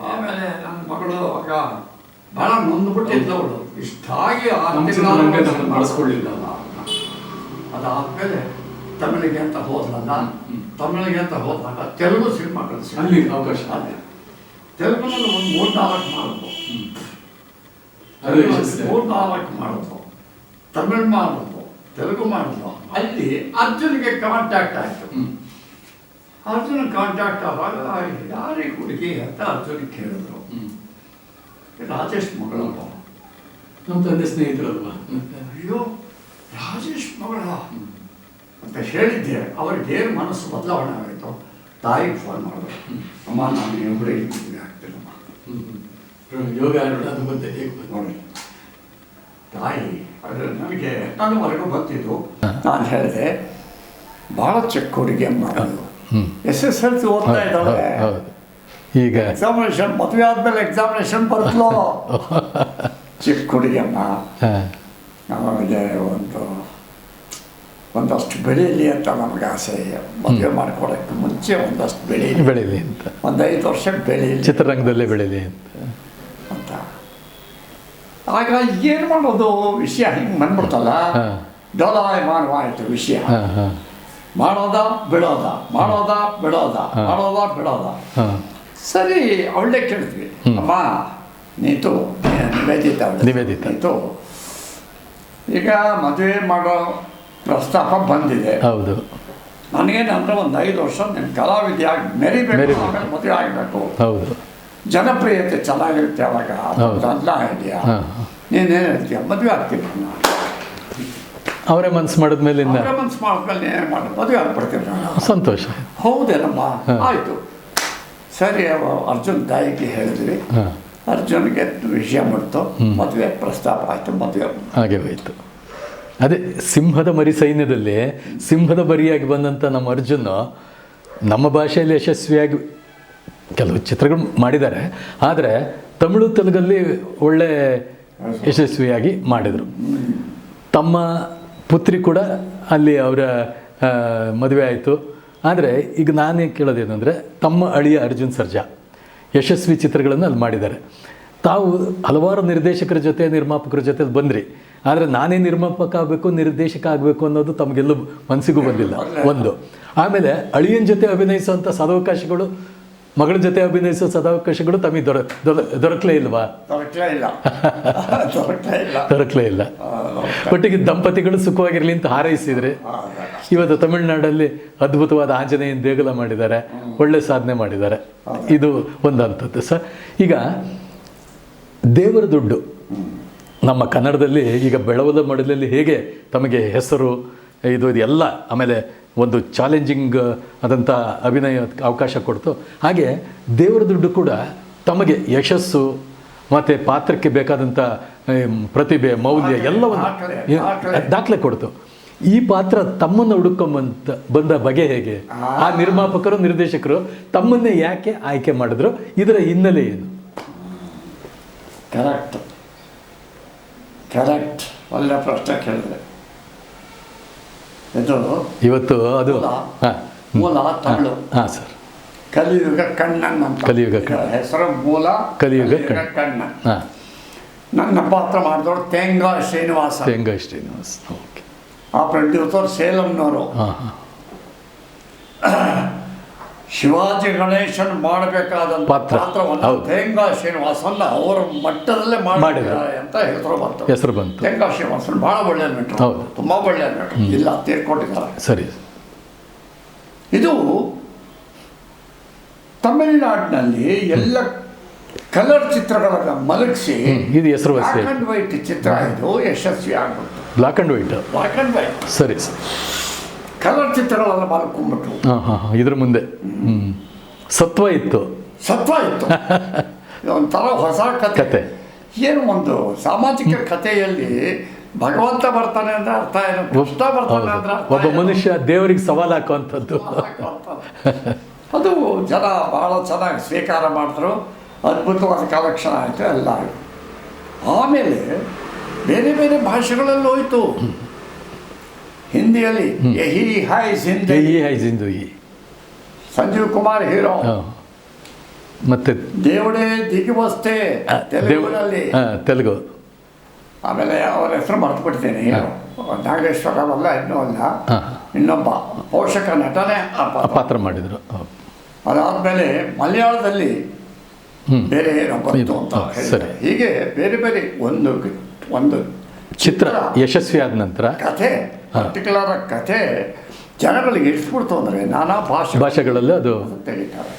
S1: ಆಮೇಲೆ ನನ್ನ ಮಗಳು ಆಗ ಭಾಳ ನೊಂದ್ಬಿಟ್ಟಿದ್ಲು ಅವಳು. ಇಷ್ಟಾಗಿ
S2: ಬಳಸ್ಕೊಳ್ಳಿಲ್ಲ.
S1: ಅದಾದ್ಮೇಲೆ ತಮಿಳಿಗೆ ಅಂತ ಹೋದ್ರಲ್ಲ, ತಮಿಳಿಗೆ ಅಂತ ಹೋದಾಗ ತೆಲುಗು ಸಿನಿಮಾ ಕಳಿಸಿ
S2: ಅಲ್ಲಿ ಅವಕಾಶ
S1: ಅದೇ ತೆಲುಗಿನಲ್ಲಿ ಒಂದು 3-4 ಮಾಡಿದ್ವು, 3-4 ಮಾಡಿದ್ವು, ತಮಿಳ್ ಮಾಡಿದ್ವು, ತೆಲುಗು ಮಾಡಿದ್ವು. ಅಲ್ಲಿ ಅರ್ಜುನ್ಗೆ ಕಾಂಟ್ಯಾಕ್ಟ್ ಆಯಿತು. ಅರ್ಜುನ್ ಕಾಂಟ್ಯಾಕ್ಟ್ ಆದಾಗ ಯಾರಿಗೆ ಹುಡುಗಿ ಅಂತ ಅರ್ಜುನ್ ಕೇಳಿದ್ರು. ರಾಜೇಶ್ ಮಗಳಪ್ಪ,
S2: ನಮ್ಮ ತಂದೆ ಸ್ನೇಹಿತರಲ್ವಾ.
S1: ಅಯ್ಯೋ ರಾಜೇಶ್ ಮಗಳ ಅಂತ ಹೇಳಿದ್ದೆ. ಅವ್ರಿಗೆ ಏನು ಮನಸ್ಸು ಬದಲಾವಣೆ ಆಯಿತು. ತಾಯಿಗೆ ಫೋನ್ ಮಾಡಿದ್ರು, ಅಮ್ಮ ನಾನು ಹುಡುಗಿ ಮದುವೆ ಆಗ್ತೀನಮ್ಮ.
S2: ಯೋಗ ಅದು ಬಂದೆ
S1: ನೋಡಿ ತಾಯಿ ಅದು ನನಗೆ ನನ್ನವರೆಗೂ ಬಂದಿದ್ದು. ನಾನು ಹೇಳಿದೆ ಭಾಳ ಚಿಕ್ಕ ಹುಡುಗಿ ಅಮ್ಮ, SSLC ಓದ್ತಾ ಇದ್ದಾಳೆ,
S2: ಈಗ
S1: ಎಕ್ಸಾಮಿನೇಷನ್ ಮದುವೆ ಆದ್ಮೇಲೆ ಎಕ್ಸಾಮಿನೇಷನ್ ಬರ್ತಲೋ. ಚಿಕ್ಕ ಹುಡುಗಿ ಅಮ್ಮ, ನಮಗೆ ಒಂದಷ್ಟು ಬೆಳೀಲಿ ಅಂತ ನಮಗೆ ಆಸೆ. ಮದುವೆ ಮಾಡ್ಕೊಳಕ್ಕೆ ಮುಂಚೆ ಒಂದಷ್ಟು ಬೆಳೀಲಿ
S2: ಅಂತ,
S1: ಒಂದು 5 ವರ್ಷ ಬೆಳೀಲಿ,
S2: ಚಿತ್ರರಂಗದಲ್ಲೇ ಬೆಳೀಲಿ
S1: ಅಂತ. ಆಗ ಏನು ಮಾಡೋದು, ವಿಷಯ ಹಿಂಗೆ ಬಂದ್ಬಿಡ್ತಲ್ಲ, ಡೋಲಾಯಮಾನವಾಯಿತು ವಿಷಯ. ಮಾಡೋದ ಬಿಡೋದ, ಮಾಡೋದ ಬಿಡೋದ, ಮಾಡೋದ ಬಿಡೋದ. ಸರಿ ಅವಳೇ ಕೇಳಿದ್ವಿ, ಅಮ್ಮ ನೀತು ನಿವೇದಿತ ನೀತು ಈಗ ಮದುವೆ ಮಾಡೋ ಪ್ರಸ್ತಾಪ ಬಂದಿದೆ.
S2: ಹೌದು,
S1: ನನಗೇನಂದ್ರೆ ಒಂದು 5 ವರ್ಷ ನೀನು ಕಲಾವಿದೆಯಾಗಿ ಮೆರಿಬೇಕು, ಆಮೇಲೆ ಮದುವೆ ಆಗಬೇಕು.
S2: ಹೌದು,
S1: ಜನಪ್ರಿಯತೆ ಚೆನ್ನಾಗಿರುತ್ತೆ ಅವಾಗ. ಅದೆಲ್ಲ ಇದೆಯಾ, ನೀನೇನು ಹೇಳ್ತೀಯ, ಮದುವೆ ಆಗ್ತೀನಿ ನಾನು.
S2: ಅವರೇ ಮನ್ಸು ಮಾಡಿದ್ಮೇಲೆ
S1: ಮನ್ಸು ಮಾಡಿದ್ಮೇಲೆ ಏನೇ ಮಾಡಿ ಮದುವೆ ಆಗ್ಬಿಡ್ತೀನಿ ನಾನು.
S2: ಸಂತೋಷ.
S1: ಹೌದೇನಮ್ಮ, ಆಯಿತು ಸರಿ. ಅರ್ಜುನ್ ತಾಯಿಗೆ ಹೇಳಿದ್ವಿ, ಅರ್ಜುನ್ಗೆ ವಿಷಯ ಮಾಡ್ತು, ಮದುವೆ ಪ್ರಸ್ತಾಪ ಆಯಿತು, ಮದುವೆ
S2: ಹಾಗೆ ಹೋಯಿತು. ಅದೇ ಸಿಂಹದ ಮರಿ ಸೈನ್ಯದಲ್ಲಿ ಸಿಂಹದ ಮರಿಯಾಗಿ ಬಂದಂಥ ನಮ್ಮ ಅರ್ಜುನ್ ನಮ್ಮ ಭಾಷೆಯಲ್ಲಿ ಯಶಸ್ವಿಯಾಗಿ ಕೆಲವು ಚಿತ್ರಗಳು ಮಾಡಿದ್ದಾರೆ. ಆದರೆ ತಮಿಳು ತೆಲುಗಲ್ಲಿ ಒಳ್ಳೆ ಯಶಸ್ವಿಯಾಗಿ ಮಾಡಿದರು. ತಮ್ಮ ಪುತ್ರಿ ಕೂಡ ಅಲ್ಲಿ ಅವರ ಮದುವೆ ಆಯಿತು. ಆದರೆ ಈಗ ನಾನೇ ಕೇಳೋದೇನೆಂದರೆ, ತಮ್ಮ ಅಳಿಯ ಅರ್ಜುನ್ ಸರ್ಜಾ ಯಶಸ್ವಿ ಚಿತ್ರಗಳನ್ನು ಅಲ್ಲಿ ಮಾಡಿದ್ದಾರೆ. ತಾವು ಹಲವಾರು ನಿರ್ದೇಶಕರ ಜೊತೆ, ನಿರ್ಮಾಪಕರ ಜೊತೆ ಬಂದ್ರಿ. ಆದರೆ ನಾನೇ ನಿರ್ಮಾಪಕ ಆಗಬೇಕು, ನಿರ್ದೇಶಕ ಆಗಬೇಕು ಅನ್ನೋದು ತಮಗೆಲ್ಲೂ ಮನಸ್ಸಿಗೂ ಬಂದಿಲ್ಲ. ಒಂದು, ಆಮೇಲೆ ಅಳಿಯನ ಜೊತೆ ಅಭಿನಯಿಸುವಂಥ ಸದಾವಕಾಶಗಳು, ಮಗಳ ಜೊತೆ ಅಭಿನಯಿಸೋ ಸದಾವಕಾಶಗಳು ತಮಗೆ ದೊರಕಲೇ ಇಲ್ವಾ? ದೊರಕಲೇ ಇಲ್ಲ. ಒಟ್ಟಿಗೆ ದಂಪತಿಗಳು ಸುಖವಾಗಿರಲಿ ಅಂತ ಹಾರೈಸಿದರೆ ಇವತ್ತು ತಮಿಳುನಾಡಲ್ಲಿ ಅದ್ಭುತವಾದ ಆಂಜನೇಯನ ದೇಗುಲ ಮಾಡಿದ್ದಾರೆ, ಒಳ್ಳೆ ಸಾಧನೆ ಮಾಡಿದ್ದಾರೆ. ಇದು ಒಂದು ಅಂಥದ್ದು ಸರ್. ಈಗ ದೇವರ ದುಡ್ಡು ನಮ್ಮ ಕನ್ನಡದಲ್ಲಿ ಈಗ ಬೆಳವಲ ಮಡಲಲ್ಲಿ ಹೇಗೆ ತಮಗೆ ಹೆಸರು ಇದು ಎಲ್ಲ, ಆಮೇಲೆ ಒಂದು ಚಾಲೆಂಜಿಂಗ್ ಆದಂಥ ಅಭಿನಯ ಅವಕಾಶ ಕೊಡ್ತು, ಹಾಗೆ ದೇವರ ದುಡ್ಡು ಕೂಡ ತಮಗೆ ಯಶಸ್ಸು ಮತ್ತು ಪಾತ್ರಕ್ಕೆ ಬೇಕಾದಂಥ ಪ್ರತಿಭೆ, ಮೌಲ್ಯ ಎಲ್ಲವನ್ನು ದಾಖಲೆ ಕೊಡ್ತು. ಈ ಪಾತ್ರ ತಮ್ಮನ್ನು ಬಂದ ಬಗೆ ಹೇಗೆ? ಆ ನಿರ್ಮಾಪಕರು, ನಿರ್ದೇಶಕರು ತಮ್ಮನ್ನೇ ಯಾಕೆ ಆಯ್ಕೆ ಮಾಡಿದ್ರು? ಇದರ ಹಿನ್ನೆಲೆ ಏನು?
S1: ಕರೆಕ್ಟ್, ಒಳ್ಳೆ ಪ್ರಶ್ನೆ ಕೇಳಿದ್ರೆ. ಇದು
S2: ಇವತ್ತು ಅದು
S1: ಮೂಲ ತಮಿಳು.
S2: ಹಾಂ ಸರ್.
S1: ಕಲಿಯುಗ ಕಣ್ಣನ್ ಅಂತ
S2: ಕಲಿಯುಗ
S1: ಹೆಸರು. ಮೂಲ
S2: ಕಲಿಯುಗ
S1: ಕಣ್ಣನ್.
S2: ಹಾಂ.
S1: ನನ್ನ ಪಾತ್ರ ಮಾಡಿದವರು ತೇಂಗಾ ಶ್ರೀನಿವಾಸ.
S2: ಓಕೆ.
S1: ಆ ಪ್ರೊಡ್ಯೂಸರ್ ಸೇಲಂನವರು.
S2: ಹಾಂ ಹಾಂ.
S1: ಶಿವಾಜಿ ಗಣೇಶನ್ ಮಾಡಬೇಕಾದಂಥ ಪಾತ್ರವನ್ನು ತೇಂಗಾ ಶ್ರೀನಿವಾಸನ್ ಅವರ ಮಟ್ಟದಲ್ಲೇ ಮಾಡಿದ್ದಾರೆ ಅಂತ ಹೆಸರು ಬಂತು. ತೇಂಗಾ ಶ್ರೀನಿವಾಸನ್ ಭಾಳ ಒಳ್ಳೆಯ ನಟರು, ತುಂಬ ಒಳ್ಳೆಯ ನಟರು, ಇಲ್ಲ ತೀರ್ಕೊಂಡಿದ್ದಾರೆ.
S2: ಸರಿ.
S1: ಇದು ತಮಿಳುನಾಡಿನಲ್ಲಿ ಎಲ್ಲ ಕಲರ್ ಚಿತ್ರಗಳನ್ನು ಮಲಗಿಸಿ
S2: ಇದು ಹೆಸರು
S1: ಬ್ಲಾಕ್ ಆ್ಯಂಡ್ ವೈಟ್ ಚಿತ್ರ ಇದು ಯಶಸ್ವಿ ಆಗ್ಬಿಟ್ಟು.
S2: Black and white. ಸರಿ ಸರ್.
S1: ಕಲರ್ ಚಿತ್ರಗಳೆಲ್ಲ ಮಲ್ಕೊಂಡ್ಬಿಟ್ರು.
S2: ಇದ್ರ ಮುಂದೆ ಸತ್ವ ಇತ್ತು.
S1: ಒಂಥರ ಹೊಸ ಕತೆ. ಏನು ಒಂದು ಸಾಮಾಜಿಕ ಕಥೆಯಲ್ಲಿ ಭಗವಂತ ಬರ್ತಾನೆ ಅಂದ್ರೆ ಅರ್ಥ ಏನು, ಕೃಷ್ಣ ಬರ್ತಾನೆ ಅಂದ್ರೆ
S2: ಒಬ್ಬ ಮನುಷ್ಯ ದೇವರಿಗೆ ಸವಾಲು ಹಾಕುವಂಥದ್ದು.
S1: ಅದು ಜನ ಬಹಳ ಚೆನ್ನಾಗಿ ಸ್ವೀಕಾರ ಮಾಡಿದ್ರು. ಅದ್ಭುತವಾದ ಕಲೆಕ್ಷನ್ ಆಯಿತು, ಎಲ್ಲ ಆಯಿತು. ಆಮೇಲೆ ಬೇರೆ ಬೇರೆ ಭಾಷೆಗಳಲ್ಲಿ ಹೋಯಿತು. ಹಿಂದಿಯಲ್ಲಿ ಯಹಿ ಹಾಯ್
S2: ಜಿಂದಗಿ,
S1: ಸಂಜೀವ್ ಕುಮಾರ್ ಹೀರೋ.
S2: ಮತ್ತೆ
S1: ದೇವಡೇ ದಿಗಿವಸ್ತೆ ತೆಲುಗಿನಲ್ಲಿ,
S2: ತೆಲುಗು.
S1: ಆಮೇಲೆ ಅವರ ಹೆಸರು ಮರೆತುಬಿಡ್ತೇನೆ, ನಾಗೇಶ್ವರ ಅಲ್ಲ, ಇನ್ನೂ ಅಲ್ಲ, ಇನ್ನೊಬ್ಬ ಪೋಷಕ ನಟನೆ
S2: ಪಾತ್ರ ಮಾಡಿದರು.
S1: ಅದಾದಮೇಲೆ ಮಲಯಾಳದಲ್ಲಿ ಬೇರೆ ಏನೋ ಬಂತು ಅಂತ ಹೇಳ್ತಾರೆ. ಹೀಗೆ ಬೇರೆ ಬೇರೆ ಒಂದು
S2: ಚಿತ್ರ ಯಶಸ್ವಿ ಆದ ನಂತರ
S1: ಕಥೆ, ಪರ್ಟಿಕ್ಯುಲರ್ ಕಥೆ ಜನಗಳಿಗೆ ಇಳಿಸ್ಬಿಡ್ತು ಅಂದರೆ ನಾನಾ
S2: ಭಾಷೆಗಳಲ್ಲಿ ಅದು
S1: ತೆಗಿತಾರೆ.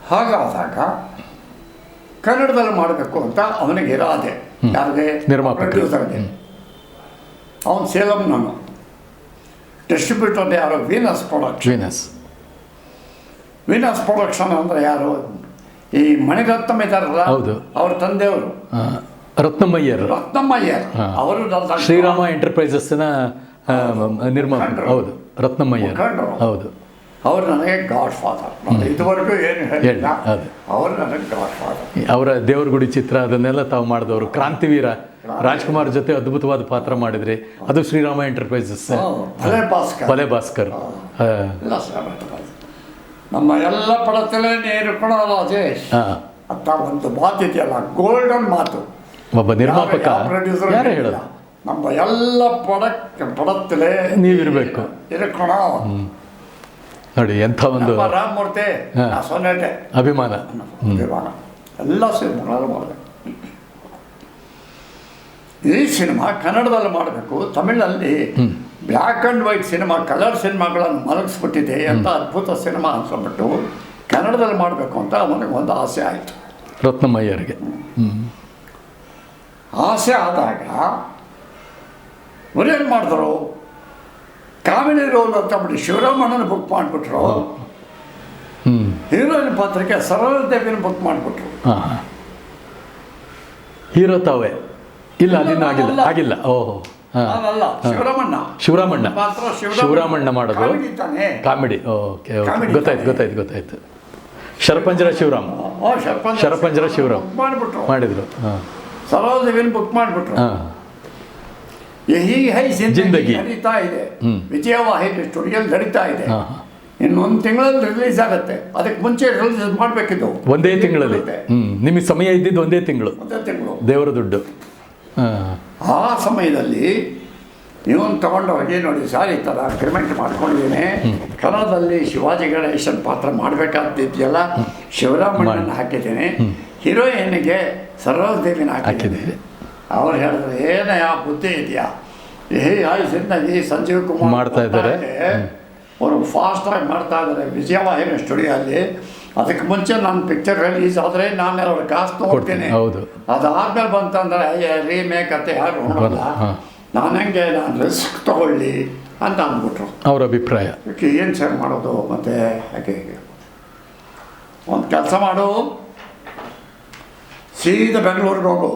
S1: ಹಾಗಾದಾಗ ಕನ್ನಡದಲ್ಲಿ ಮಾಡಬೇಕು ಅಂತ ಅವನಿಗೆ ಇರಾದೆ. ಯಾರಿಗೆ? ಪ್ರೊಡ್ಯೂಸರ್ಗೆ. ಅವನು ಸೇಲಂನವನು. ಡಿಸ್ಟ್ರಿಬ್ಯೂಟರ್ ಯಾರು? ವೀನಸ್ ಪ್ರೊಡಕ್ಷನ್ ಅಂದರೆ ಯಾರು? ಈ ಮಣಿರತ್ನಂ ಇದ್ದಾರಲ್ಲ, ಅವ್ರ ತಂದೆಯವರು
S2: ರತ್ನಮ್ಮಯ್ಯರ್.
S1: ಅವರು
S2: ಶ್ರೀರಾಮ ಎಂಟರ್ಪ್ರೈಸಸ್ನ ನಿರ್ಮಾಪಕರು. ಹೌದು, ರತ್ನಮ್ಮಯ್ಯರ್. ಹೌದು,
S1: ಅವರು ನನಗೆ ಗಾಡ್ ಫಾದರ್. ಇದುವರೆಗೂ ಏನು ಹೇಳಿಲ್ಲ, ಅವರು ನನಗೆ ಗಾಡ್ ಫಾದರ್.
S2: ಅವರ ದೇವರಗುಡಿ ಚಿತ್ರ ಅದನ್ನೆಲ್ಲ ತಾವು ಮಾಡಿದವರು. ಕ್ರಾಂತಿವೀರ ರಾಜ್ಕುಮಾರ್ ಜೊತೆ ಅದ್ಭುತವಾದ ಪಾತ್ರ ಮಾಡಿದ್ರಿ. ಅದು ಶ್ರೀರಾಮ ಎಂಟರ್ಪ್ರೈಸಸ್. ಭಲೆ ಭಾಸ್ಕರ್.
S1: ನಮ್ಮ ಎಲ್ಲ ಪಡತಲೇ ನೀರು ಕೂಡ ರಾಜೇಶ್ ಅಂತ ಒಂದು ಮಾತಿದೆಯಲ್ಲ, ಗೋಲ್ಡನ್ ಮಾತು.
S2: ಒಬ್ಬ ನಿರ್ಮಾಪಕ ಯಾರೇ ಹೇಳೋದು,
S1: ನಮ್ಮ ಎಲ್ಲ ಪಡತ್ತಲೇ
S2: ನೀವಿರಬೇಕು
S1: ಇರ್ಕೊಣ.
S2: ನೋಡಿ, ಎಂಥ ಒಂದು
S1: ರಾಮಮೂರ್ತಿ ಸೊನ್ನೆಟೆ
S2: ಅಭಿಮಾನ
S1: ಎಲ್ಲ ಸಿನಿಮಾಗಳು ಮಾಡಿದೆ. ಈ ಸಿನಿಮಾ ಕನ್ನಡದಲ್ಲಿ ಮಾಡಬೇಕು, ತಮಿಳಲ್ಲಿ black and white cinema, colour ಸಿನಿಮಾಗಳನ್ನು ಮಲಗಿಸ್ಬಿಟ್ಟಿದೆ, ಎಂಥ ಅದ್ಭುತ ಸಿನಿಮಾ ಅನ್ಸ್ಕೊಂಡ್ಬಿಟ್ಟು ಕನ್ನಡದಲ್ಲಿ ಮಾಡಬೇಕು ಅಂತ ಅವನಿಗೆ ಒಂದು ಆಸೆ ಆಯಿತು,
S2: ರತ್ನಮ್ಮಯ್ಯರಿಗೆ.
S1: ಆಸೆ ಆದಾಗ ಅವ್ರೇನು ಮಾಡಿದ್ರು, ಕಾಮಿಡಿ ರೋಲ್ ಅಂತ ಬಿಟ್ಟು ಶಿವರಾಮಣ್ಣನ ಬುಕ್ ಮಾಡಿಬಿಟ್ರು. ಹೀರೋಯಿನ್ ಪಾತ್ರಕ್ಕೆ ಸರಳ ದೇವಿನ ಬುಕ್ ಮಾಡಿಬಿಟ್ರು.
S2: ಹೀರೋ ತಾವೇ ಇಲ್ಲ, ಅದಿನ್ನೂ ಆಗಿಲ್ಲ. ಓಹೋ,
S1: ಅಲ್ಲ,
S2: ಶಿವರಾಮಣ್ಣ ಮಾಡೋದು ಕಾಮಿಡಿ. ಓಕೆ, ಗೊತ್ತಾಯ್ತು. ಶರಪಂಜರ ಶಿವರಾಮ್ ಮಾಡಿದ್ರು.
S1: ಸರಳ ದೇವಿನ ಬುಕ್ ಮಾಡಿಬಿಟ್ರು. ಯಹಿ ಹೈ ಜಿಂದಗಿ ನಡೀತಾ ಇದೆ, ವಿಜಯವಾಹಿನಿ ಸ್ಟುಡಿಯೋಲ್ಲಿ ನಡೀತಾ ಇದೆ. ಇನ್ನೊಂದು ತಿಂಗಳಲ್ಲಿ ರಿಲೀಸ್ ಆಗುತ್ತೆ. ಅದಕ್ಕೆ ಮುಂಚೆ ರಿಲೀಸ್ ಮಾಡಬೇಕಿದ್ದು
S2: ಒಂದೇ ತಿಂಗಳಲ್ಲಿ. ನಿಮಗೆ ಸಮಯ ಇದ್ದಿದ್ದು ಒಂದೇ ತಿಂಗಳು. ದೇವರ ದುಡ್ಡು.
S1: ಆ ಸಮಯದಲ್ಲಿ ಇವನು ತಗೊಂಡೋಗಿ, ನೋಡಿ ಸರ್, ಈ ಥರ ಅಗ್ರಿಮೆಂಟ್ ಮಾಡ್ಕೊಂಡಿದ್ದೀನಿ, ಕನ್ನಡದಲ್ಲಿ ಶಿವಾಜಿ ಗಣೇಶನ್ ಪಾತ್ರ ಮಾಡಬೇಕಾದಿದೆಯಲ್ಲ, ಶಿವರಾಮಣ್ಣನ ಹಾಕಿದ್ದೀನಿ, ಹೀರೋಯಿನ್ಗೆ ಸರೋಜ್ ದೇವಿನ ಹಾಕಿದ್ದೀನಿ. ಅವ್ರು ಹೇಳಿದ್ರು, ಏನೇ ಆ ಬುದ್ಧಿ ಇದೆಯಾ, ಈ ಸಂಜೀವ್ ಕುಮಾರ್
S2: ಮಾಡ್ತಾ ಇದ್ದಾರೆ,
S1: ಅವರು ಫಾಸ್ಟಾಗಿ ಮಾಡ್ತಾ ಇದ್ದಾರೆ ವಿಜಯವಾಹಿನಿ ಸ್ಟುಡಿಯೋಲ್ಲಿ. ಅದಕ್ಕೆ ಮುಂಚೆ ನನ್ನ ಪಿಕ್ಚರ್ ರಿಲೀಸ್ ಆದರೆ ನಾನು ಅವ್ರ ಕಾಸು ತೊಗೊಳ್ತೀನಿ. ಅದಾದ್ಮೇಲೆ ಬಂತಂದರೆ ರೀಮೇಕ್ ಅಂತ ಯಾರು ನೋಡೋಲ್ಲ, ನಾನು ರಿಸ್ಕ್ ತೊಗೊಳ್ಳಿ ಅಂತ ಅಂದ್ಬಿಟ್ರು.
S2: ಅವ್ರ ಅಭಿಪ್ರಾಯ.
S1: ಏನು ಸರ್ ಮಾಡೋದು? ಮತ್ತು ಹಾಗೆ ಒಂದು ಕೆಲಸ ಮಾಡು, ಸೀದಾ ಬೆಂಗಳೂರಿಗೆ ಹೋಗು,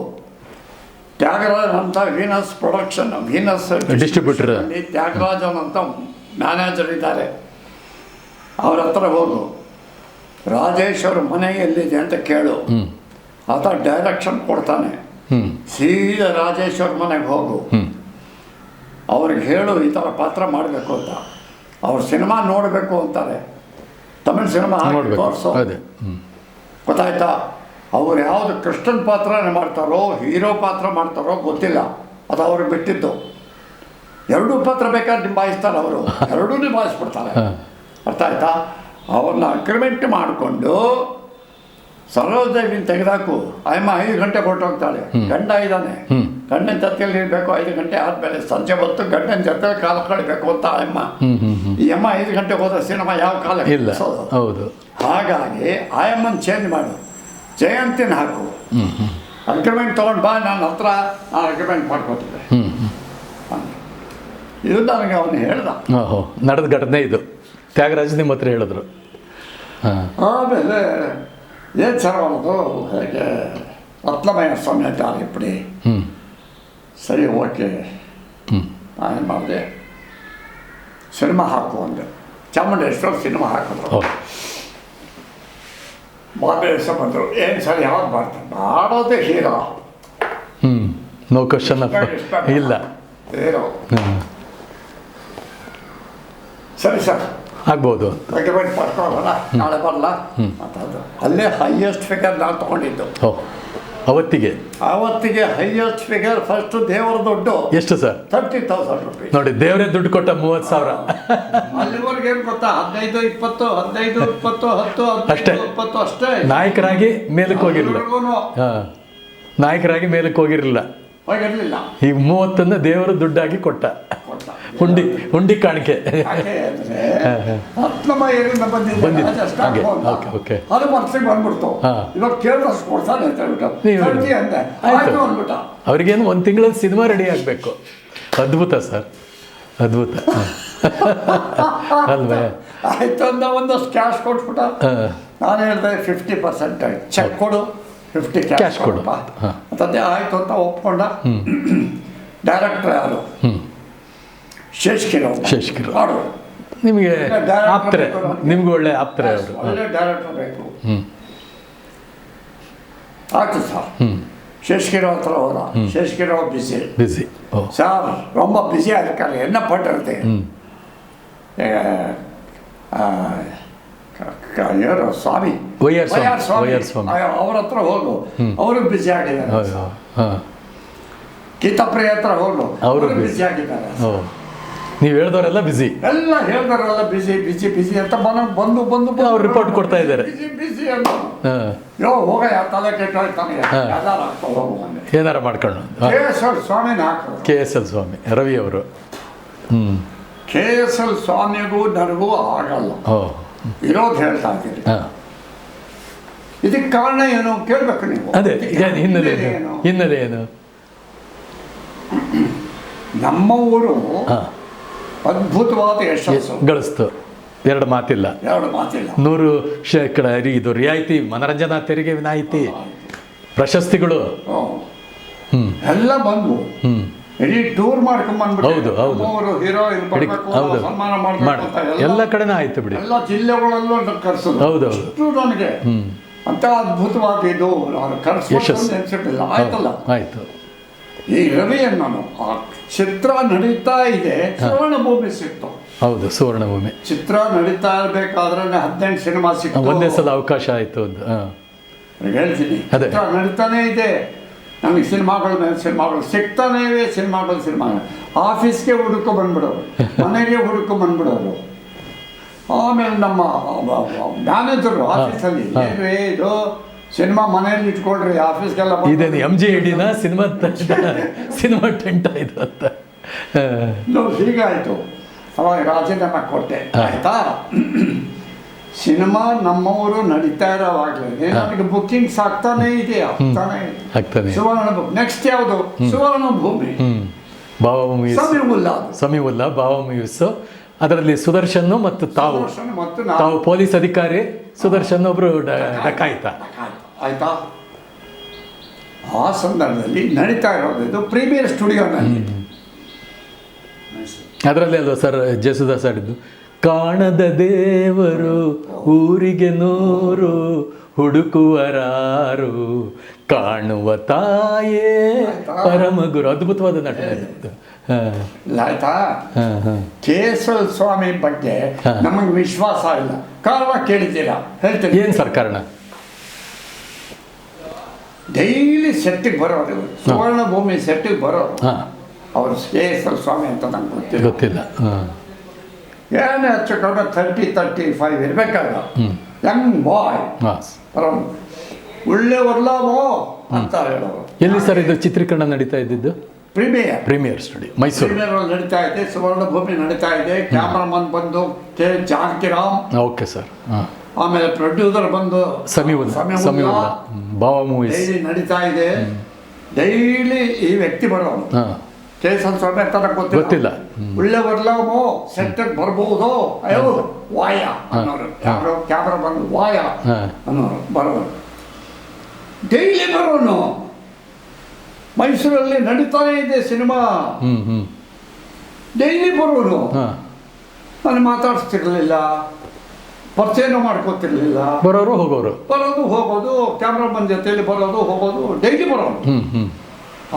S1: ತ್ಯಾಗರಾಜನ್ ಅಂತ ವೀನಸ್ ಡಿಸ್ಟ್ರಿಬ್ಯೂಟರ್ ತ್ಯಾಗರಾಜನ್ ಅಂತ ಮ್ಯಾನೇಜರ್ ಇದ್ದಾರೆ, ಅವ್ರ ಹತ್ರ ಹೋಗು, ರಾಜೇಶ್ ಅವ್ರ ಮನೆ ಎಲ್ಲಿದೆ ಅಂತ ಕೇಳು, ಆತ ಡೈರೆಕ್ಷನ್ ಕೊಡ್ತಾನೆ. ಸೀದಾ ರಾಜೇಶ್ ಅವ್ರ ಮನೆಗೆ ಹೋಗು, ಅವ್ರಿಗೆ ಹೇಳು ಈ ಥರ ಪಾತ್ರ ಮಾಡಬೇಕು ಅಂತ. ಅವ್ರ ಸಿನಿಮಾ ನೋಡಬೇಕು ಅಂತಾರೆ, ತಮಿಳ್ ಸಿನಿಮಾ ತೋರಿಸೋ, ಗೊತ್ತಾಯ್ತಾ? ಅವ್ರು ಯಾವುದು ಕೃಷ್ಣನ್ ಪಾತ್ರನೇ ಮಾಡ್ತಾರೋ ಹೀರೋ ಪಾತ್ರ ಮಾಡ್ತಾರೋ ಗೊತ್ತಿಲ್ಲ, ಅದು ಅವ್ರಿಗೆ ಬಿಟ್ಟಿದ್ದು. ಎರಡೂ ಪಾತ್ರ ಬೇಕಾದ್ರೆ ನಿಭಾಯಿಸ್ತಾರೆ ಅವರು, ಎರಡೂ ನಿಭಾಯಿಸ್ಬಿಡ್ತಾರೆ. ಅರ್ಥ ಆಯ್ತಾ? ಅವ್ರನ್ನ ಅಗ್ರಿಮೆಂಟ್ ಮಾಡಿಕೊಂಡು ಸರೋಜದೇವಿನ ತೆಗೆದಾಕು, ಅಯ್ಯಮ್ಮ 5 ಗಂಟೆ ಹೊರಟೋಗ್ತಾಳೆ, ಗಂಡ ಇದ್ದಾನೆ, ಗಂಡನ ಜೊತೆಯಲ್ಲಿ ಇರಬೇಕು. 5 ಗಂಟೆ ಆದಮೇಲೆ ಸಂಜೆ ಹೊತ್ತು ಗಂಡನ ಜೊತೆ ಕಾಲ ಕಳಿಬೇಕು ಅಂತ ಅಯ್ಯಮ್ಮ. ಈ ಅಮ್ಮ 5 ಗಂಟೆಗೆ ಹೋದ ಸಿನಿಮಾ ಯಾವ ಕಾಲ
S2: ಇಲ್ಲ. ಹೌದು.
S1: ಹಾಗಾಗಿ ಆಯಮ್ಮನ ಚೇಂಜ್ ಮಾಡು, ಜಯಂತಿನ ಹಾಕು, ಅಗ್ರಿಮೆಂಟ್ ತೊಗೊಂಡು ಬಾ, ನನ್ನ ಹತ್ರ ನಾನು ಅಗ್ರಿಮೆಂಟ್ ಮಾಡ್ಕೊತಿದ್ದೆ. ಇದು ನನಗೆ ಅವನು ಹೇಳ್ದ.
S2: ನಡೆದ ಘಟನೆ ಇದು. ತ್ಯಾಗರಾಜ್ ನಿಮ್ಮ ಹತ್ರ ಹೇಳಿದ್ರು.
S1: ಆಮೇಲೆ ಏನು ಸರ್ ಮಾಡೋದು, ಹೇಗೆ ರತ್ನಮಯ್ಯ ಸಮೇತ ಇಪ್ಪಡಿ, ಸರಿ ಓಕೆ. ನಾನೇನು ಮಾಡಿದೆ, ಸಿನಿಮಾ ಹಾಕು ಅಂದೆ. ಚಾಮುಂಡೇಶ್ವರ ಸಿನಿಮಾ ಹಾಕಿದ್ರು. ಬಾಂಬೆ ದಿವಸ ಬಂದರು, ಏನು ಸರ್ ಯಾವಾಗ ಮಾಡ್ತಾರೆ, ಮಾಡೋದೇ ಹೀರೋ.
S2: ನೋ ಕ್ವಶನ್ ಇಲ್ಲ.
S1: ಹೀರೋ
S2: ಹ್ಮ್.
S1: ಸರಿ ಸರ್
S2: ಆಗ್ಬೋದು.
S1: ಅಗ್ರಿಮೆಂಟ್ ಮಾಡ್ಕೊಳ್ಳೋಣ, ನಾಳೆ ಬರಲ್ಲ ಮಾತಾಡೋದು. ಅಲ್ಲೇ ಹೈಯೆಸ್ಟ್ ಫಿಗರ್ ನಾನು ತೊಗೊಂಡಿದ್ದು. ಅವತ್ತಿಗೆ ಹೈಯೆಸ್ಟ್ ಫಿಗರ್ ಫಸ್ಟ್ ದೇವರ ದುಡ್ಡು
S2: ಎಷ್ಟು ಸರ್?
S1: 30,000 ರೂಪಾಯಿ.
S2: ನೋಡಿ, ದೇವರೇ ದುಡ್ಡು ಕೊಟ್ಟ 30,000.
S1: ಅಲ್ಲಿವರೆಗೆ ಏನು ಗೊತ್ತಾ, 15, 20, 15, 20, 10,
S2: ಅಷ್ಟೇ.
S1: 20 ಅಷ್ಟೇ.
S2: ನಾಯಕರಾಗಿ ಮೇಲಕ್ಕೆ ಹೋಗಿರಲಿಲ್ಲ. ನಾಯಕರಾಗಿ ಮೇಲಕ್ಕೆ ಹೋಗಿರಲಿಲ್ಲ.
S1: ಹೋಗಿರಲಿಲ್ಲ.
S2: ಈಗ 30 ದೇವರು ದುಡ್ಡಾಗಿ ಕೊಟ್ಟ. ಹುಂಡಿ ಕಾಣಿಕೆ.
S1: ಅದು ಮನಸ್ಸಿಗೆ ಬಂದ್ಬಿಡ್ತು. ಇವಾಗ ಕೇಳಿದಷ್ಟು ಕೊಡ್ತಾನೆ ಅಂತ ಹೇಳ್ಬಿಟ್ಟು ಅಂದ್ಬಿಟ್ಟ.
S2: ಅವ್ರಿಗೇನು 1 ತಿಂಗಳಲ್ಲಿ ಸಿನಿಮಾ ರೆಡಿ ಆಗಬೇಕು. ಅದ್ಭುತ ಸರ್, ಅದ್ಭುತ ಅಲ್ವೇ?
S1: ಆಯ್ತು ಅಂದ ಒಂದಷ್ಟು ಕ್ಯಾಶ್ ಕೊಟ್ಬಿಟ್ಟ. ನಾನು ಹೇಳಿದೆ 50% ಚೆಕ್ ಕೊಡು, 50 ಕ್ಯಾಶ್ ಕೊಡಪ್ಪ ಅಂತಂದೆ. ಆಯ್ತು ಅಂತ ಒಪ್ಕೊಂಡ. ಡೈರೆಕ್ಟರ್ ಯಾರು? ಶೇಷಗಿರಿ.
S2: ನಿಮಗೆ ಆಪ್ತರೆ, ನಿಮ್ಗೆ ಒಳ್ಳೆ ಆಪ್ತರೆ ಅವರು.
S1: ಒಳ್ಳೆ ಡೈರೆಕ್ಟರ್ ಬೇಕು. ಆಯ್ತು ಸರ್. ಶೇಷಗಿರಿ ಹತ್ರ ಹೋದ. ಶೇಷಗಿರಿ ಬಿಸಿ சார், ரொம்ப பிஸியாக இருக்காரு, என்ன பண்ணுறது? ಯಾರು ಸ್ವಾಮಿ, ಸ್ವಾಮಿ ಅವ್ರ ಹತ್ರ ಹೋಗು, ಅವರು ಬಿಸಿ ಆಗಿದ್ದಾರೆ. ಗೀತಾಪ್ರಿಯ ಹತ್ರ ಹೋಗು, ಅವರು ಬಿಸಿ ಆಗಿದ್ದಾರೆ.
S2: ನೀವು ಹೇಳಿದವರೆಲ್ಲ ಬಿಸಿ,
S1: ಎಲ್ಲ ಹೇಳಿದವರೆಲ್ಲ ಬಿಸಿ ಬಿಸಿ ಬಿಸಿ ಅಂತ ಬಂದು
S2: ಅವ್ರು ರಿಪೋರ್ಟ್ ಕೊಡ್ತಾ ಇದ್ದಾರೆ.
S1: ಬಿಸಿ ಬಿಸಿ ಅಂತ ಹೋಗ ತಲೆ ಕೆಟ್ಟೋಗ್ತಾನೆ,
S2: ಏನಾರ ಮಾಡ್ಕೊಂಡು.
S1: ಸ್ವಾಮಿನ ಹಾಕೋದು
S2: KSL ಸ್ವಾಮಿ, ರವಿ ಅವರು.
S1: KSL ಸ್ವಾಮಿಗೂ ನನಗೂ ಆಗಲ್ಲ ಇರೋದು ಹೇಳ್ತಾ ಇದ್ದೀರಿ. ಇದಕ್ಕೆ ಕಾರಣ ಏನು ಕೇಳಬೇಕು ನೀವು.
S2: ಅದೇ ಹಿನ್ನೆಲೆ ಏನು?
S1: ನಮ್ಮ ಊರು ಅದ್ಭುತವಾದ ಯಶಸ್ಸು
S2: ಗಳಿಸ್ತು, ಎರಡು ಮಾತಿಲ್ಲ. 100% ಇದು ರಿಯಾಯಿತಿ, ಮನರಂಜನಾ ತೆರಿಗೆ ವಿನಾಯಿತಿ, ಪ್ರಶಸ್ತಿಗಳು
S1: ಎಲ್ಲ ಬಂದ್ವು. ಇಡೀ ಟೂರ್ ಮಾಡ್ಕೊಂಡ್ಬಂದ್ಬಿಟ್ಟು
S2: ಹೌದು
S1: ಹೀರೋ ಸನ್ಮಾನ ಮಾಡಬೇಕು
S2: ಎಲ್ಲ ಕಡೆನೂ ಆಯ್ತು ಬಿಡಿ.
S1: ಎಲ್ಲ ಜಿಲ್ಲೆಗಳಲ್ಲೂ ಕರ್ಸೋದು.
S2: ಹೌದೌದು.
S1: ನನಗೆ ಅಂತ ಅದ್ಭುತವಾಗಿ ಇದು ಕರ್ಸಿಲ್ಲ. ಆಯ್ತಲ್ಲ,
S2: ಆಯ್ತು.
S1: ಈ ರವಿಯನ್ನು ಆ ಚಿತ್ರ ನಡೀತಾ ಇದೆ, ಸುವರ್ಣಭೂಮಿ ಸಿಕ್ತು.
S2: ಹೌದು, ಸುವರ್ಣಭೂಮಿ
S1: ಚಿತ್ರ ನಡೀತಾ ಇರಬೇಕಾದ್ರೆ 18 ಸಿನಿಮಾ ಸಿಕ್ತು.
S2: ಒಂದೇ ಸಲ ಅವಕಾಶ ಆಯ್ತು ಅಂತ
S1: ಹೇಳ್ತೀನಿ. ಚಿತ್ರ ನಡೀತಾನೆ ಇದೆ, ನಮಗೆ ಸಿನಿಮಾಗಳ ಮೇಲೆ ಸಿನಿಮಾಗಳು ಸಿಗ್ತಾನೇ ಇವೆ. ಸಿನಿಮಾ ಆಫೀಸ್ಗೆ ಹುಡುಕೊ ಬಂದ್ಬಿಡೋರು, ಮನೆಗೆ ಹುಡುಕೊ ಬಂದ್ಬಿಡೋರು. ಆಮೇಲೆ ನಮ್ಮ ಮ್ಯಾನೇಜರು ಆಫೀಸಲ್ಲಿ ಇದು ಸಿನಿಮಾ ಮನೆಯಲ್ಲಿ ಇಟ್ಕೊಳ್ರಿ, ಆಫೀಸ್ಗೆಲ್ಲ
S2: ಇದೇನು MGIDನ ಸಿನಿಮಾ ಟೆಂಟ್ ಆಯ್ತು ಅಂತ
S1: ಹೀಗಾಯ್ತು. ಅವಾಗ ರಾಜೀನಾಮೆ ಕೊಟ್ಟೆ. ಆಯ್ತಾ, ಸಿನಿಮಾ ನಮ್ಮವರು ನಡೀತಾ ಇರೋವಾಗಲೇ ನನಗೆ ಬುಕ್ಕಿಂಗ್ಸ್ ಆಗ್ತಾನೇ ಇದೆ. ಸುವರ್ಣ ಬುಕ್. ನೆಕ್ಸ್ಟ್ ಯಾವುದು? ಸುವರ್ಣ ಭೂಮಿ,
S2: ಸಮೀವುಲ್ಲಾ, ಬಾವ ಮೂವೀಸ್. ಅದರಲ್ಲಿ ಸುದರ್ಶನ್ ಮತ್ತು ತಾವು ಪೊಲೀಸ್ ಅಧಿಕಾರಿ, ಸುದರ್ಶನ್ ಒಬ್ರು ಡಕಾಯಿತ.
S1: ಆಯ್ತಾ, ಆ ಸಂದರ್ಭದಲ್ಲಿ ನಡೀತಾ ಇರೋದು ಪ್ರೀಮಿಯರ್ ಸ್ಟುಡಿಯೋನಲ್ಲಿ.
S2: ಅದರಲ್ಲಿ ಅಲ್ವಾ ಸರ್ ಜೇಸುದಾಸ್ ಆಡಿದ್ದು? ಕಾಣದ ದೇವರು ಊರಿಗೆ 100 ಹುಡುಕುವರಾರು, ಕಾಣುವ ತಾಯೇ ಪರಮಗುರು. ಅದ್ಭುತವಾದ ನಟನೆ.
S1: ಆಯ್ತಾ, KSL ಸ್ವಾಮಿ ಬಗ್ಗೆ ನಮಗೆ ವಿಶ್ವಾಸ ಇಲ್ಲ. ಕಾರಣ ಕೇಳಿದ್ದೀರಾ? ಹೇಳ್ತೀನಿ.
S2: ಏನು ಸರ್ ಕಾರಣ?
S1: ಡೈಲಿ ಸೆಟ್ಟಿಗೆ ಬರೋರು, ಸುವರ್ಣ ಭೂಮಿ ಸೆಟ್ಟಿಗೆ ಬರೋರು ಅವರು KSL ಸ್ವಾಮಿ ಅಂತ ನಂಗೆ
S2: ಗೊತ್ತಿಲ್ಲ.
S1: ಏನು ಹೆಚ್ಚು ಕಡಿಮೆ 30-35 ಇರಬೇಕಾಗ ಯಂಗ್ ಬಾಯ್ ಒಳ್ಳೆ ಒರ್ಲಾವೋ ಅಂತ ಹೇಳೋರು.
S2: ಎಲ್ಲಿ ಸರ್ ಇದು ಚಿತ್ರೀಕರಣ ನಡೀತಾ ಇದ್ದಿದ್ದು? ಪ್ರೀಮಿಯರ್ ಸ್ಟುಡಿಯೋ, ಮೈಸೂರು
S1: ನಡೀತಾ ಇದೆ. ಸುವರ್ಣ ಭೂಮಿ ನಡೀತಾ ಇದೆ. ಕ್ಯಾಮ್ರಾಮನ್ ಬಂದು K. ಜಾನಕಿರಾಮ್.
S2: Okay sir.
S1: ಆಮೇಲೆ ಪ್ರೊಡ್ಯೂಸರ್ ಬಂದು
S2: ಸಮೀವುಲ್ಲಾ. ಬಾವ ಮೂವೀಸ್
S1: ಡೈಲಿ ನಡೀತಾ ಇದೆ. ಡೈಲಿ ಈ ವ್ಯಕ್ತಿ ಬರೋನು KSL ಸ್ವಾಮಿ ಅಂತ ಗೊತ್ತಿಲ್ಲ. ಒಳ್ಳೆ ಬರ್ಲಾಮೋ ಸೆಂಟರ್ಗೆ ಬರ್ಬೋದು, ಅಯ್ಯೋ ವಾಯ ಅನ್ನೋರು. ಕ್ಯಾಮ್ರಾ ಬಂದು ವಾಯ ಅನ್ನೋರು ಬರೋರು. ಡೈಲಿ ಬರೋನು. ಮೈಸೂರಲ್ಲಿ ನಡೀತಾನೆ ಇದೆ ಸಿನಿಮಾ, ಡೈಲಿ ಬರೋನು. ನಾನು ಮಾತಾಡಿಸ್ತಿರ್ಲಿಲ್ಲ. ಪರಿಚಯನೂ ಮಾಡ್ಕೋತಿರ್ಲಿಲ್ಲ.
S2: ಬರೋರು ಹೋಗೋರು.
S1: ಬರೋದು ಹೋಗೋದು, ಕ್ಯಾಮ್ರಾಮನ್ ಜೊತೆಯಲ್ಲಿ ಬರೋದು ಹೋಗೋದು, ಡೈಲಿ ಬರೋದು.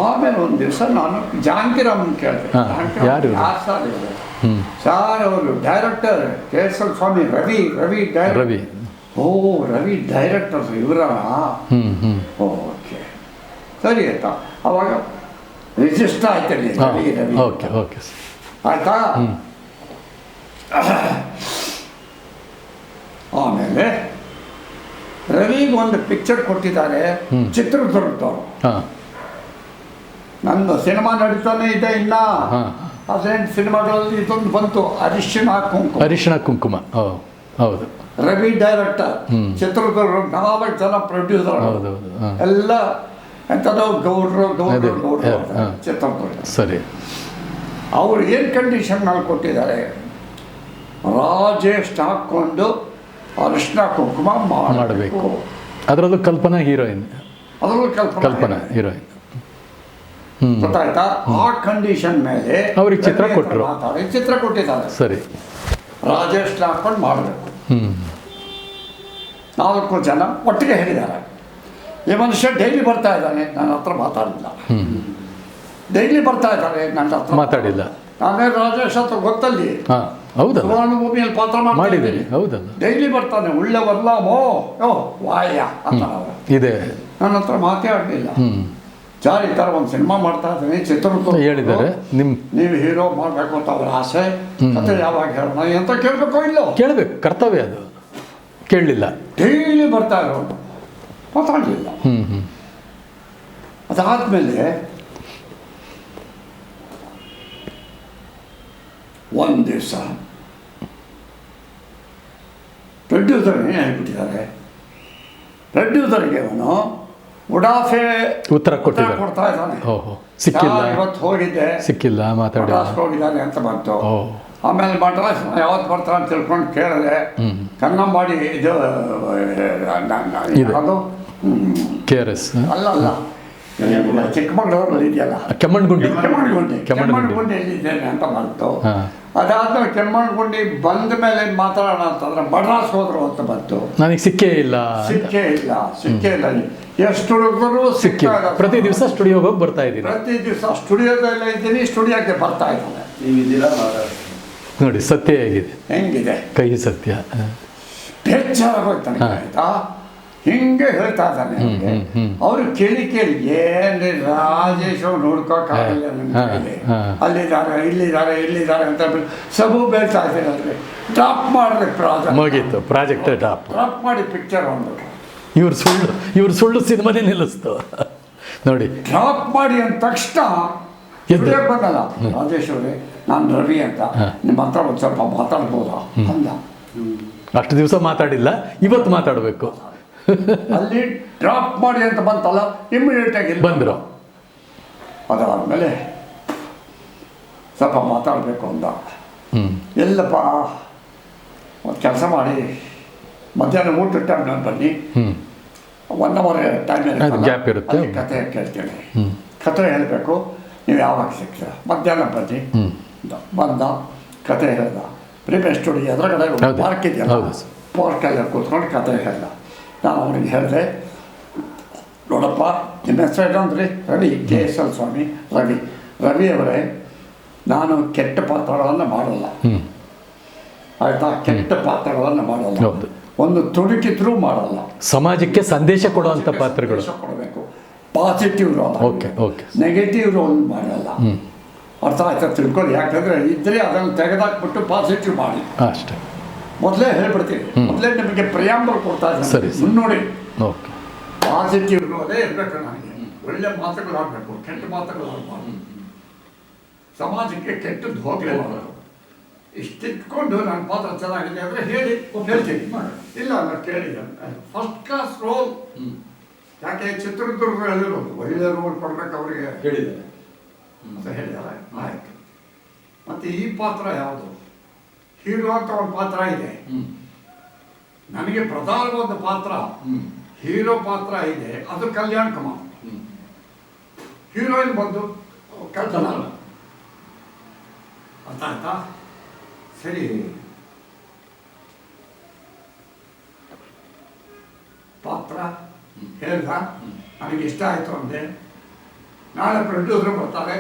S1: ಆಮೇಲೆ ಒಂದು ದಿವಸ ನಾನು ಜಾನಕಿರಾಮನ್ ಕೇಳಿದೆ,
S2: ಯಾರು
S1: ಸರ್ ಇವರು? ಸರ್ ಅವರು ಡೈರೆಕ್ಟರ್ KSL ಸ್ವಾಮಿ, ರವಿ ಡೈರೆಕ್ಟರ್.
S2: ರವಿ.
S1: ಓ, ರವಿ ಡೈರೆಕ್ಟರ್ ಇವರ? ಓಕೆ, ಸರಿ ಆಯ್ತಾ. ಅವಾಗ ರಿಜಿಸ್ಟರ್ ಆಯ್ತಲ್ಲಿ ರವಿ.
S2: ಓಕೆ ಓಕೆ
S1: ಆಯ್ತಾ. ಆಮೇಲೆ ರವಿಗೆ ಒಂದು ಪಿಕ್ಚರ್ ಕೊಟ್ಟಿದ್ದಾರೆ ಚಿತ್ರದುರ್ಗದವರು. ನಂದು ಸಿನಿಮಾ ನಡೀತಾನೆ ಇದೆ ಇನ್ನ. ಅದೇನು ಸಿನಿಮಾಗಳಲ್ಲಿ ಇದೊಂದು ಬಂತು, ಅರಿಶಿಣ ಕುಂಕುಮ. ಹೌದು. ರವಿ ಡೈರೆಕ್ಟರ್, ಚಿತ್ರದುರ್ಗ 4 ಜನ ಪ್ರೊಡ್ಯೂಸರ್, ಎಲ್ಲ ಎಂಥದೋ ಗೌಡ್ರು ಚಿತ್ರದುರ್ಗ.
S2: ಸರಿ.
S1: ಅವ್ರು ಏನು ಕಂಡೀಷನ್ನಲ್ಲಿ ಕೊಟ್ಟಿದ್ದಾರೆ, ರಾಜೇಶ್ ಹಾಕ್ಕೊಂಡು ಅರಿಶಿನ ಕುಂಕುಮ ಮಾಡಬೇಕು.
S2: ಅದರಲ್ಲೂ ಕಲ್ಪನಾ ಹೀರೋಯಿನ್.
S1: ಅದರಲ್ಲೂ
S2: ಕಲ್ಪನಾ ಹೀರೋಯಿನ್.
S1: ಗೊತ್ತಾಯ್ತಾ? ಆ ಕಂಡೀಷನ್ ಮೇಲೆ
S2: ಅವ್ರಿಗೆ ಚಿತ್ರ ಕೊಟ್ಟರು.
S1: ಚಿತ್ರ ಕೊಟ್ಟಿದ್ದಾರೆ.
S2: ಸರಿ.
S1: ರಾಜೇಶ್ ಹಾಕೊಂಡು ಮಾಡಬೇಕು. 4 ಜನ ಒಟ್ಟಿಗೆ ಹೇಳಿದ್ದಾರೆ. ಈ ಮನುಷ್ಯ ಡೈಲಿ ಬರ್ತಾ ಇದ್ದಾನೆ, ನನ್ನ ಹತ್ರ ಮಾತಾಡಿಲ್ಲ. ಡೈಲಿ ಬರ್ತಾ ಇದ್ದಾರೆ, ನನ್ನ ಹತ್ರ ಮಾತಾಡಿಲ್ಲ. ನಾನೇ ರಾಜೇಶ್ ಹತ್ರ ಗೊತ್ತಲ್ಲಿ ಸುವರ್ಣಭೂಮಿಯಲ್ಲಿ ಪಾತ್ರ ಮಾಡಿದ್ದೀನಿ.
S2: ಹೌದಲ್ಲ,
S1: ಡೈಲಿ ಬರ್ತಾನೆ. ಉಳ್ಳವರ್ಲಾಮೋ ವಾಯ ಅಂತ
S2: ಇದೆ.
S1: ನನ್ನ ಹತ್ರ ಮಾತೇ ಆಗಲಿಲ್ಲ. ಸರ್, ಈ ಥರ ಒಂದು ಸಿನಿಮಾ ಮಾಡ್ತಾ ಇದ್ದೀನಿ, ಚಿತ್ರದುರ್ಗ
S2: ಹೇಳಿದ್ದಾರೆ,
S1: ನೀವು ಹೀರೋ ಮಾಡಬೇಕು ಅಂತ ಅವ್ರ ಆಸೆ. ಮತ್ತೆ ಯಾವಾಗ ಹೇಳೋಣ ಅಂತ ಕೇಳಬೇಕೋ ಇಲ್ಲೋ?
S2: ಕೇಳಬೇಕು, ಕರ್ತವ್ಯ ಅದು. ಕೇಳಲಿಲ್ಲ.
S1: ಡೈಲಿ ಬರ್ತಾ ಇರೋದು, ಮಾತಾಡಲಿಲ್ಲ. ಅದಾದಮೇಲೆ ಒಂದು ದಿವಸ ಪ್ರೊಡ್ಯೂಸರ್ ಏನು ಹೇಳ್ಬಿಟ್ಟಿದ್ದಾರೆ, ಪ್ರೊಡ್ಯೂಸರ್ಗೆ ಅವನು ಉಡಾಫೆ
S2: ಉತ್ತರ
S1: ಕೊಡ್ತಾ ಇದ್ದಾನೆ.
S2: ಸಿಕ್ಕಿಲ್ಲ,
S1: ಇವತ್ತು ಹೋಗಿದ್ದೆ,
S2: ಸಿಕ್ಕಿಲ್ಲ,
S1: ಮಡ್ರಾಸ್ ಹೋಗಿದ್ದಾನೆ ಅಂತ ಬಂತು. ಆಮೇಲೆ ಮಡ್ರಾಸ್ ಯಾವತ್ತು ಬರ್ತಾರೆ ಅಂತ ತಿಳ್ಕೊಂಡು ಕೇಳಿದೆ. ಕನ್ನಂಬಾಡಿ ಇದು ಅದು KRS ಅಲ್ಲ, ಚಿಕ್ಕಮಗಳೂರಲ್ಲಿ ಇದೆಯಲ್ಲ, ಕೆಮ್ಮಣ್ಣಗುಂಡಿ ಎಲ್ಲಿದ್ದೇನೆ ಅಂತ ಬಂತು. ಅದಾದ್ಮೇಲೆ ಕೆಮ್ಮಣ್ಣಗುಂಡಿ ಬಂದ ಮೇಲೆ ಮಾತಾಡೋಣ ಅಂತಂದ್ರೆ ಮಡ್ರಾಸ್ ಹೋದ್ರು ಅಂತ ಬಂತು.
S2: ನನಗೆ ಸಿಕ್ಕೇ ಇಲ್ಲ.
S1: ಎಷ್ಟು ಹುಡುಗರು
S2: ಸಿಕ್ಕಿಲ್ಲ. ಪ್ರತಿ ದಿವಸ ಸ್ಟುಡಿಯೋಗೆ ಹೋಗಿ ಬರ್ತಾ ಇದ್ದೀನಿ.
S1: ಪ್ರತಿ ದಿವಸ ಸ್ಟುಡಿಯೋದಲ್ಲೇ ಇದ್ದೀನಿ, ಸ್ಟುಡಿಯೋಕ್ಕೆ ಬರ್ತಾ ಇದ್ದಾನೆ.
S2: ನೋಡಿ, ಸತ್ಯ ಹೇಗಿದೆ,
S1: ಹೆಂಗಿದೆ
S2: ಕೈ ಸತ್ಯ.
S1: ಬೇಜಾರಾಗೋಯ್ತಾನೆ. ಆಯ್ತಾ, ಹಿಂಗೆ ಹೇಳ್ತಾ ಇದ್ದಾನೆ. ಅವರು ಕೇಳಿ ಏನು ರಾಜೇಶ್ ಅವ್ರು ನೋಡ್ಕೋಕ್ಕಾಗಲ್ಲ, ಅಲ್ಲಿದ್ದಾರೆ ಇಲ್ಲಿದ್ದಾರೆ ಅಂತ ಸಬು ಬೇಳ್ತಾ ಇದ್ದಾರೆ. ಡ್ರಾಪ್ ಮಾಡಿದ್ರೆ
S2: ಪ್ರಾಜೆಕ್ಟ್
S1: ಡ್ರಾಪ್ ಮಾಡಿ ಪಿಕ್ಚರ್ ಅಂದ್ಬಿಟ್ರು.
S2: ಇವ್ರು ಸುಳ್ಳು ಸಿನಿಮಾನೇ ನಿಲ್ಲಿಸ್ತು ನೋಡಿ.
S1: ಡ್ರಾಪ್ ಮಾಡಿ ಅಂದ ತಕ್ಷಣ ಬಂದಲ್ಲ ರಾಜೇಶ್ ಅವರೇ, ನಾನು ರವಿ ಅಂತ, ನಿಮ್ಮ ಹತ್ರ ಒಂದು ಸ್ವಲ್ಪ ಮಾತಾಡ್ಬೋದಾ ಅಂದ.
S2: ಅಷ್ಟು ದಿವಸ ಮಾತಾಡಿಲ್ಲ, ಇವತ್ತು ಮಾತಾಡಬೇಕು.
S1: ಅಲ್ಲಿ ಡ್ರಾಪ್ ಮಾಡಿ ಅಂತ ಬಂತಲ್ಲ, ಇಮ್ಮಿಡಿಯೇಟ್ ಆಗಿ
S2: ಬಂದರು.
S1: ಅದಾದ್ಮೇಲೆ ಸ್ವಲ್ಪ ಮಾತಾಡಬೇಕು ಅಂದ. ಎಲ್ಲಪ್ಪ, ಒಂದು ಕೆಲಸ ಮಾಡಿ, ಮಧ್ಯಾಹ್ನ ಊಟದ ಟೈಮ್ ನಾನು ಬನ್ನಿ, 1 hour ಟೈಮ್
S2: ಗ್ಯಾಪ್ ಇರುತ್ತೆ,
S1: ಕತೆ ಕೇಳ್ತೇನೆ, ಕತೆ ಹೇಳಬೇಕು, ನೀವು ಯಾವಾಗ ಸಿಗ್ತೀರ, ಮಧ್ಯಾಹ್ನ ಬನ್ನಿ. ಬಂದ, ಕತೆ ಹೇಳ್ದ. ಪ್ರೀಮಿಯರ್ ಸ್ಟುಡಿಯೋ ಎದುರುಗಡೆ ಪಾರ್ಕ್ ಇದೆಯಲ್ಲ, ಪಾರ್ಕಲ್ಲಿ ಕೂತ್ಕೊಂಡು ಕತೆ ಹೇಳ್ದ. ನಾನು ಅವ್ರಿಗೆ ಹೇಳಿದೆ, ನೋಡಪ್ಪ, ನಿಮ್ಮ ಹೆಸರು ಏನಂದ್ರಿ? ರವಿ, KSL ಸ್ವಾಮಿ. ರವಿ ಅವರೇ, ನಾನು ಕೆಟ್ಟ ಪಾತ್ರಗಳನ್ನು ಮಾಡಲ್ಲ, ಆಯಿತಾ? ಕೆಟ್ಟ ಪಾತ್ರಗಳನ್ನು ಮಾಡಲ್ಲ, ಒಂದು ತುಡುಕಿದ್ರೂ ಮಾಡಲ್ಲ.
S2: ಸಮಾಜಕ್ಕೆ ಸಂದೇಶ ಕೊಡುವಂಥ ಪಾತ್ರಗಳು
S1: ಕೊಡಬೇಕು. ಪಾಸಿಟಿವ್ ರೋಲ್, ನೆಗೆಟಿವ್ ರೋಲ್ ಮಾಡಲ್ಲ. ಅರ್ಥ ಆಯ್ತಾ? ತಿಳ್ಕೊಳ್ಳಿ. ಯಾಕಂದರೆ ಇದ್ದರೆ ಅದನ್ನು ತೆಗೆದಾಕ್ಬಿಟ್ಟು ಪಾಸಿಟಿವ್ ಮಾಡಿ
S2: ಅಷ್ಟೇ.
S1: ಮೊದಲೇ ಹೇಳ್ಬಿಡ್ತೀನಿ, ಮೊದಲೇ ನಿಮಗೆ ಪ್ರಿಯಾಂಬಲ್ ಕೊಡ್ತಾ ಇದ್ದೀನಿ, ಮುನ್ನೋಡಿ. ಪಾಸಿಟಿವ್ ರೋಲೇ ಇರಬೇಕು. ನನಗೆ ಒಳ್ಳೆ ಮಾತುಗಳು ಆಡಬೇಕು, ಕೆಟ್ಟ ಮಾತುಗಳು ಆಡಬಾರ್ದು. ಸಮಾಜಕ್ಕೆ ಕೆಟ್ಟದ್ದು ಹೋಗಲೇಬಾರದು. ಇಷ್ಟಿಟ್ಕೊಂಡು ನನ್ನ ಪಾತ್ರ ಚೆನ್ನಾಗಿದೆ ಅಂದರೆ ಹೇಳ್ತೀನಿ. ಇಲ್ಲ ನಾನು ಕೇಳಿದೆ, ಫಸ್ಟ್ ಕ್ಲಾಸ್ ರೋಲ್. ಯಾಕೆ ಚಿತ್ರದುರ್ಗ ಹೇಳಿರೋದು, ಒಳ್ಳೆ ರೋಲ್ ಕೊಡ್ಬೇಕು ಅವರಿಗೆ ಹೇಳಿದ್ದಾರೆ ಅಂತ ಹೇಳಿದ್ದಾರೆ. ಆಯಿತು. ಮತ್ತು ಈ ಪಾತ್ರ ಯಾವುದು? ಹೀರೋ ಅಂತ ಒಂದು ಪಾತ್ರ ಇದೆ, ನನಗೆ ಪ್ರಧಾನವಾದ ಪಾತ್ರ ಹೀರೋ ಪಾತ್ರ ಇದೆ, ಅದು ಕಲ್ಯಾಣ್ ಕುಮಾರ್. ಹೀರೋಯಿನ್ ಬಂದು ಕಲ್ಪನಾ. ಅರ್ಥ ಆಯ್ತಾ? ಸರಿ, ಹೇಳ್ದ, ನನಗೆ ಇಷ್ಟ ಆಯಿತು ಅಂದೆ. ನಾಳೆ ಪ್ರೊಡ್ಯೂಸರ್ ಬರ್ತಾರೆ,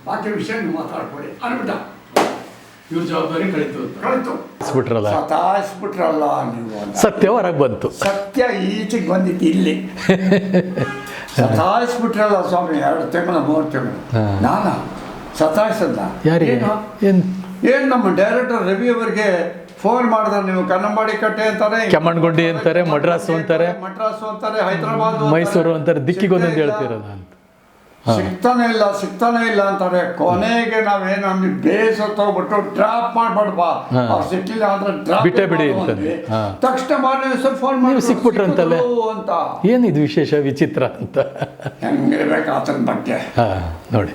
S1: ಬಾಕಿ ವಿಷಯ ನೀವು ಮಾತಾಡ್ಕೊಡಿ ಅನ್ಬಿಟ್ಟ.
S2: ಇವ್ರ ಜವಾಬ್ದಾರಿ ಕಳೀತು
S1: ಕಳಿತು. ಸತಾಯಿಸ್ಬಿಟ್ರಲ್ಲ ನೀವು ಅಂತ.
S2: ಸತ್ಯ ಹೊರಗೆ ಬಂತು.
S1: ಸತ್ಯ ಈಚೆಗೆ ಬಂದಿತ್ತು ಇಲ್ಲಿ. ಸತಾಯಿಸ್ಬಿಟ್ರಲ್ಲ ಸ್ವಾಮಿ, 2 ತಿಂಗಳು 3 ತಿಂಗಳು. ನಾನು ಸತಾಯಿಸಲ್ಲ.
S2: ಯಾರಿಗೆ?
S1: ಏನು ನಮ್ಮ ಡೈರೆಕ್ಟರ್ ರವಿ ಅವರಿಗೆ ಫೋನ್ ಮಾಡಿದ್ರೆ, ನೀವು ಕನ್ನಂಬಾಡಿ ಕಟ್ಟೆ ಅಂತಾರೆ,
S2: ಕೆಮ್ಮಣ್ಗುಂಡಿ ಅಂತಾರೆ, ಮಡ್ರಾಸು ಅಂತಾರೆ,
S1: ಹೈದರಾಬಾದ್,
S2: ಮೈಸೂರು ಅಂತಾರೆ, ದಿಕ್ಕಿಗೊಂದೊಂದು ಹೇಳ್ತಿರೋದು ಅಂತ.
S1: ಸಿಗ್ತಾನೆ ಇಲ್ಲ ಅಂತಾರೆ. ಕೊನೆಗೆ ನಾವೇನು ಬೇಸತ್ತೋಗ್ಬಿಟ್ಟು ಡ್ರಾಪ್ ಮಾಡ್ಬಾರ್ದಾ, ಅವ್ರು ಸಿಕ್ಕಿಲ್ಲ ಅಂದ್ರೆ ಡ್ರಾಪ್
S2: ಬಿಟ್ಟೇ ಬಿಡಿ ಅಂತಂದ್ರೆ
S1: ತಕ್ಷಣ ಫೋನ್ ಮಾಡಿ
S2: ಸಿಕ್ಬಿಟ್ರಂತಲ್ಲ
S1: ಅಂತ.
S2: ಏನಿದು ವಿಶೇಷ ವಿಚಿತ್ರ ಅಂತ
S1: ಹೆಂಗಿರ್ಬೇಕು ಆತನ ಬಗ್ಗೆ
S2: ನೋಡಿ.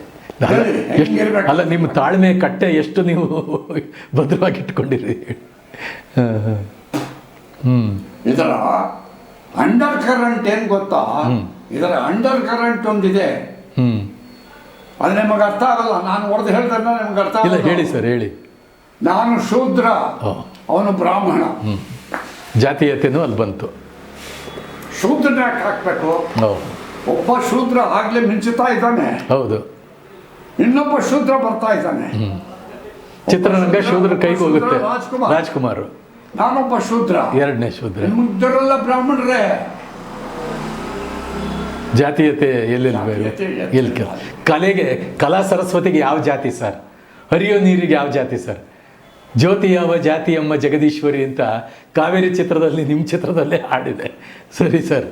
S2: ಅಲ್ಲ, ನಿಮ್ಮ ತಾಳ್ಮೆ ಕಟ್ಟೆ ಎಷ್ಟು ನೀವು ಭದ್ರವಾಗಿ ಇಟ್ಕೊಂಡಿರಿ.
S1: ಇದರ ಅಂಡರ್ ಕರೆಂಟ್ ಏನು ಗೊತ್ತಾ? ಇದರ ಅಂಡರ್ ಕರೆಂಟ್ ಒಂದಿದೆ, ಅದು ನಿಮಗೆ ಅರ್ಥ ಆಗಲ್ಲ. ನಾನು ಹೊಡೆದು ಹೇಳ್ದೆ ನಿಮ್ಗೆ ಅರ್ಥ
S2: ಇಲ್ಲ. ಹೇಳಿ ಸರ್, ಹೇಳಿ.
S1: ನಾನು ಶೂದ್ರ, ಅವನು ಬ್ರಾಹ್ಮಣ.
S2: ಜಾತೀಯತೆನೂ ಅಲ್ಲಿ ಬಂತು.
S1: ಶೂದ್ರನ ಯಾಕೆ ಹಾಕ್ಬೇಕು? ಒಬ್ಬ ಶೂದ್ರ ಆಗ್ಲೇ ಮಿಂಚುತ್ತಾ ಇದ್ದಾನೆ,
S2: ಹೌದು.
S1: ಇನ್ನೊಬ್ಬ ಶೂದ್ರ ಬರ್ತಾ ಇದ್ದಾನೆ.
S2: ಚಿತ್ರರಂಗ ಶೂದ್ರ ಕೈಗೆ ಹೋಗುತ್ತೆ. ರಾಜ್ಕುಮಾರ್,
S1: ನಾನೊಬ್ಬ ಶೂದ್ರ,
S2: 2ನೇ ಶೂದ್ರ.
S1: ಮುಗ್ಧರೆಲ್ಲ ಬ್ರಾಹ್ಮಣರೇ.
S2: ಜಾತೀಯತೆ ಎಲ್ಲಿ ಕಲೆಗೆ, ಕಲಾ ಸರಸ್ವತಿಗೆ ಯಾವ ಜಾತಿ ಸರ್? ಹರಿಯೋ ನೀರಿಗೆ ಯಾವ ಜಾತಿ ಸರ್? ಜ್ಯೋತಿ ಯಾವ ಜಾತಿ ಅಮ್ಮ ಜಗದೀಶ್ವರಿ ಅಂತ ಕಾವೇರಿ ಚಿತ್ರದಲ್ಲಿ, ನಿಮ್ಮ ಚಿತ್ರದಲ್ಲೇ ಹಾಡಿದೆ. ಸರಿ ಸರ್.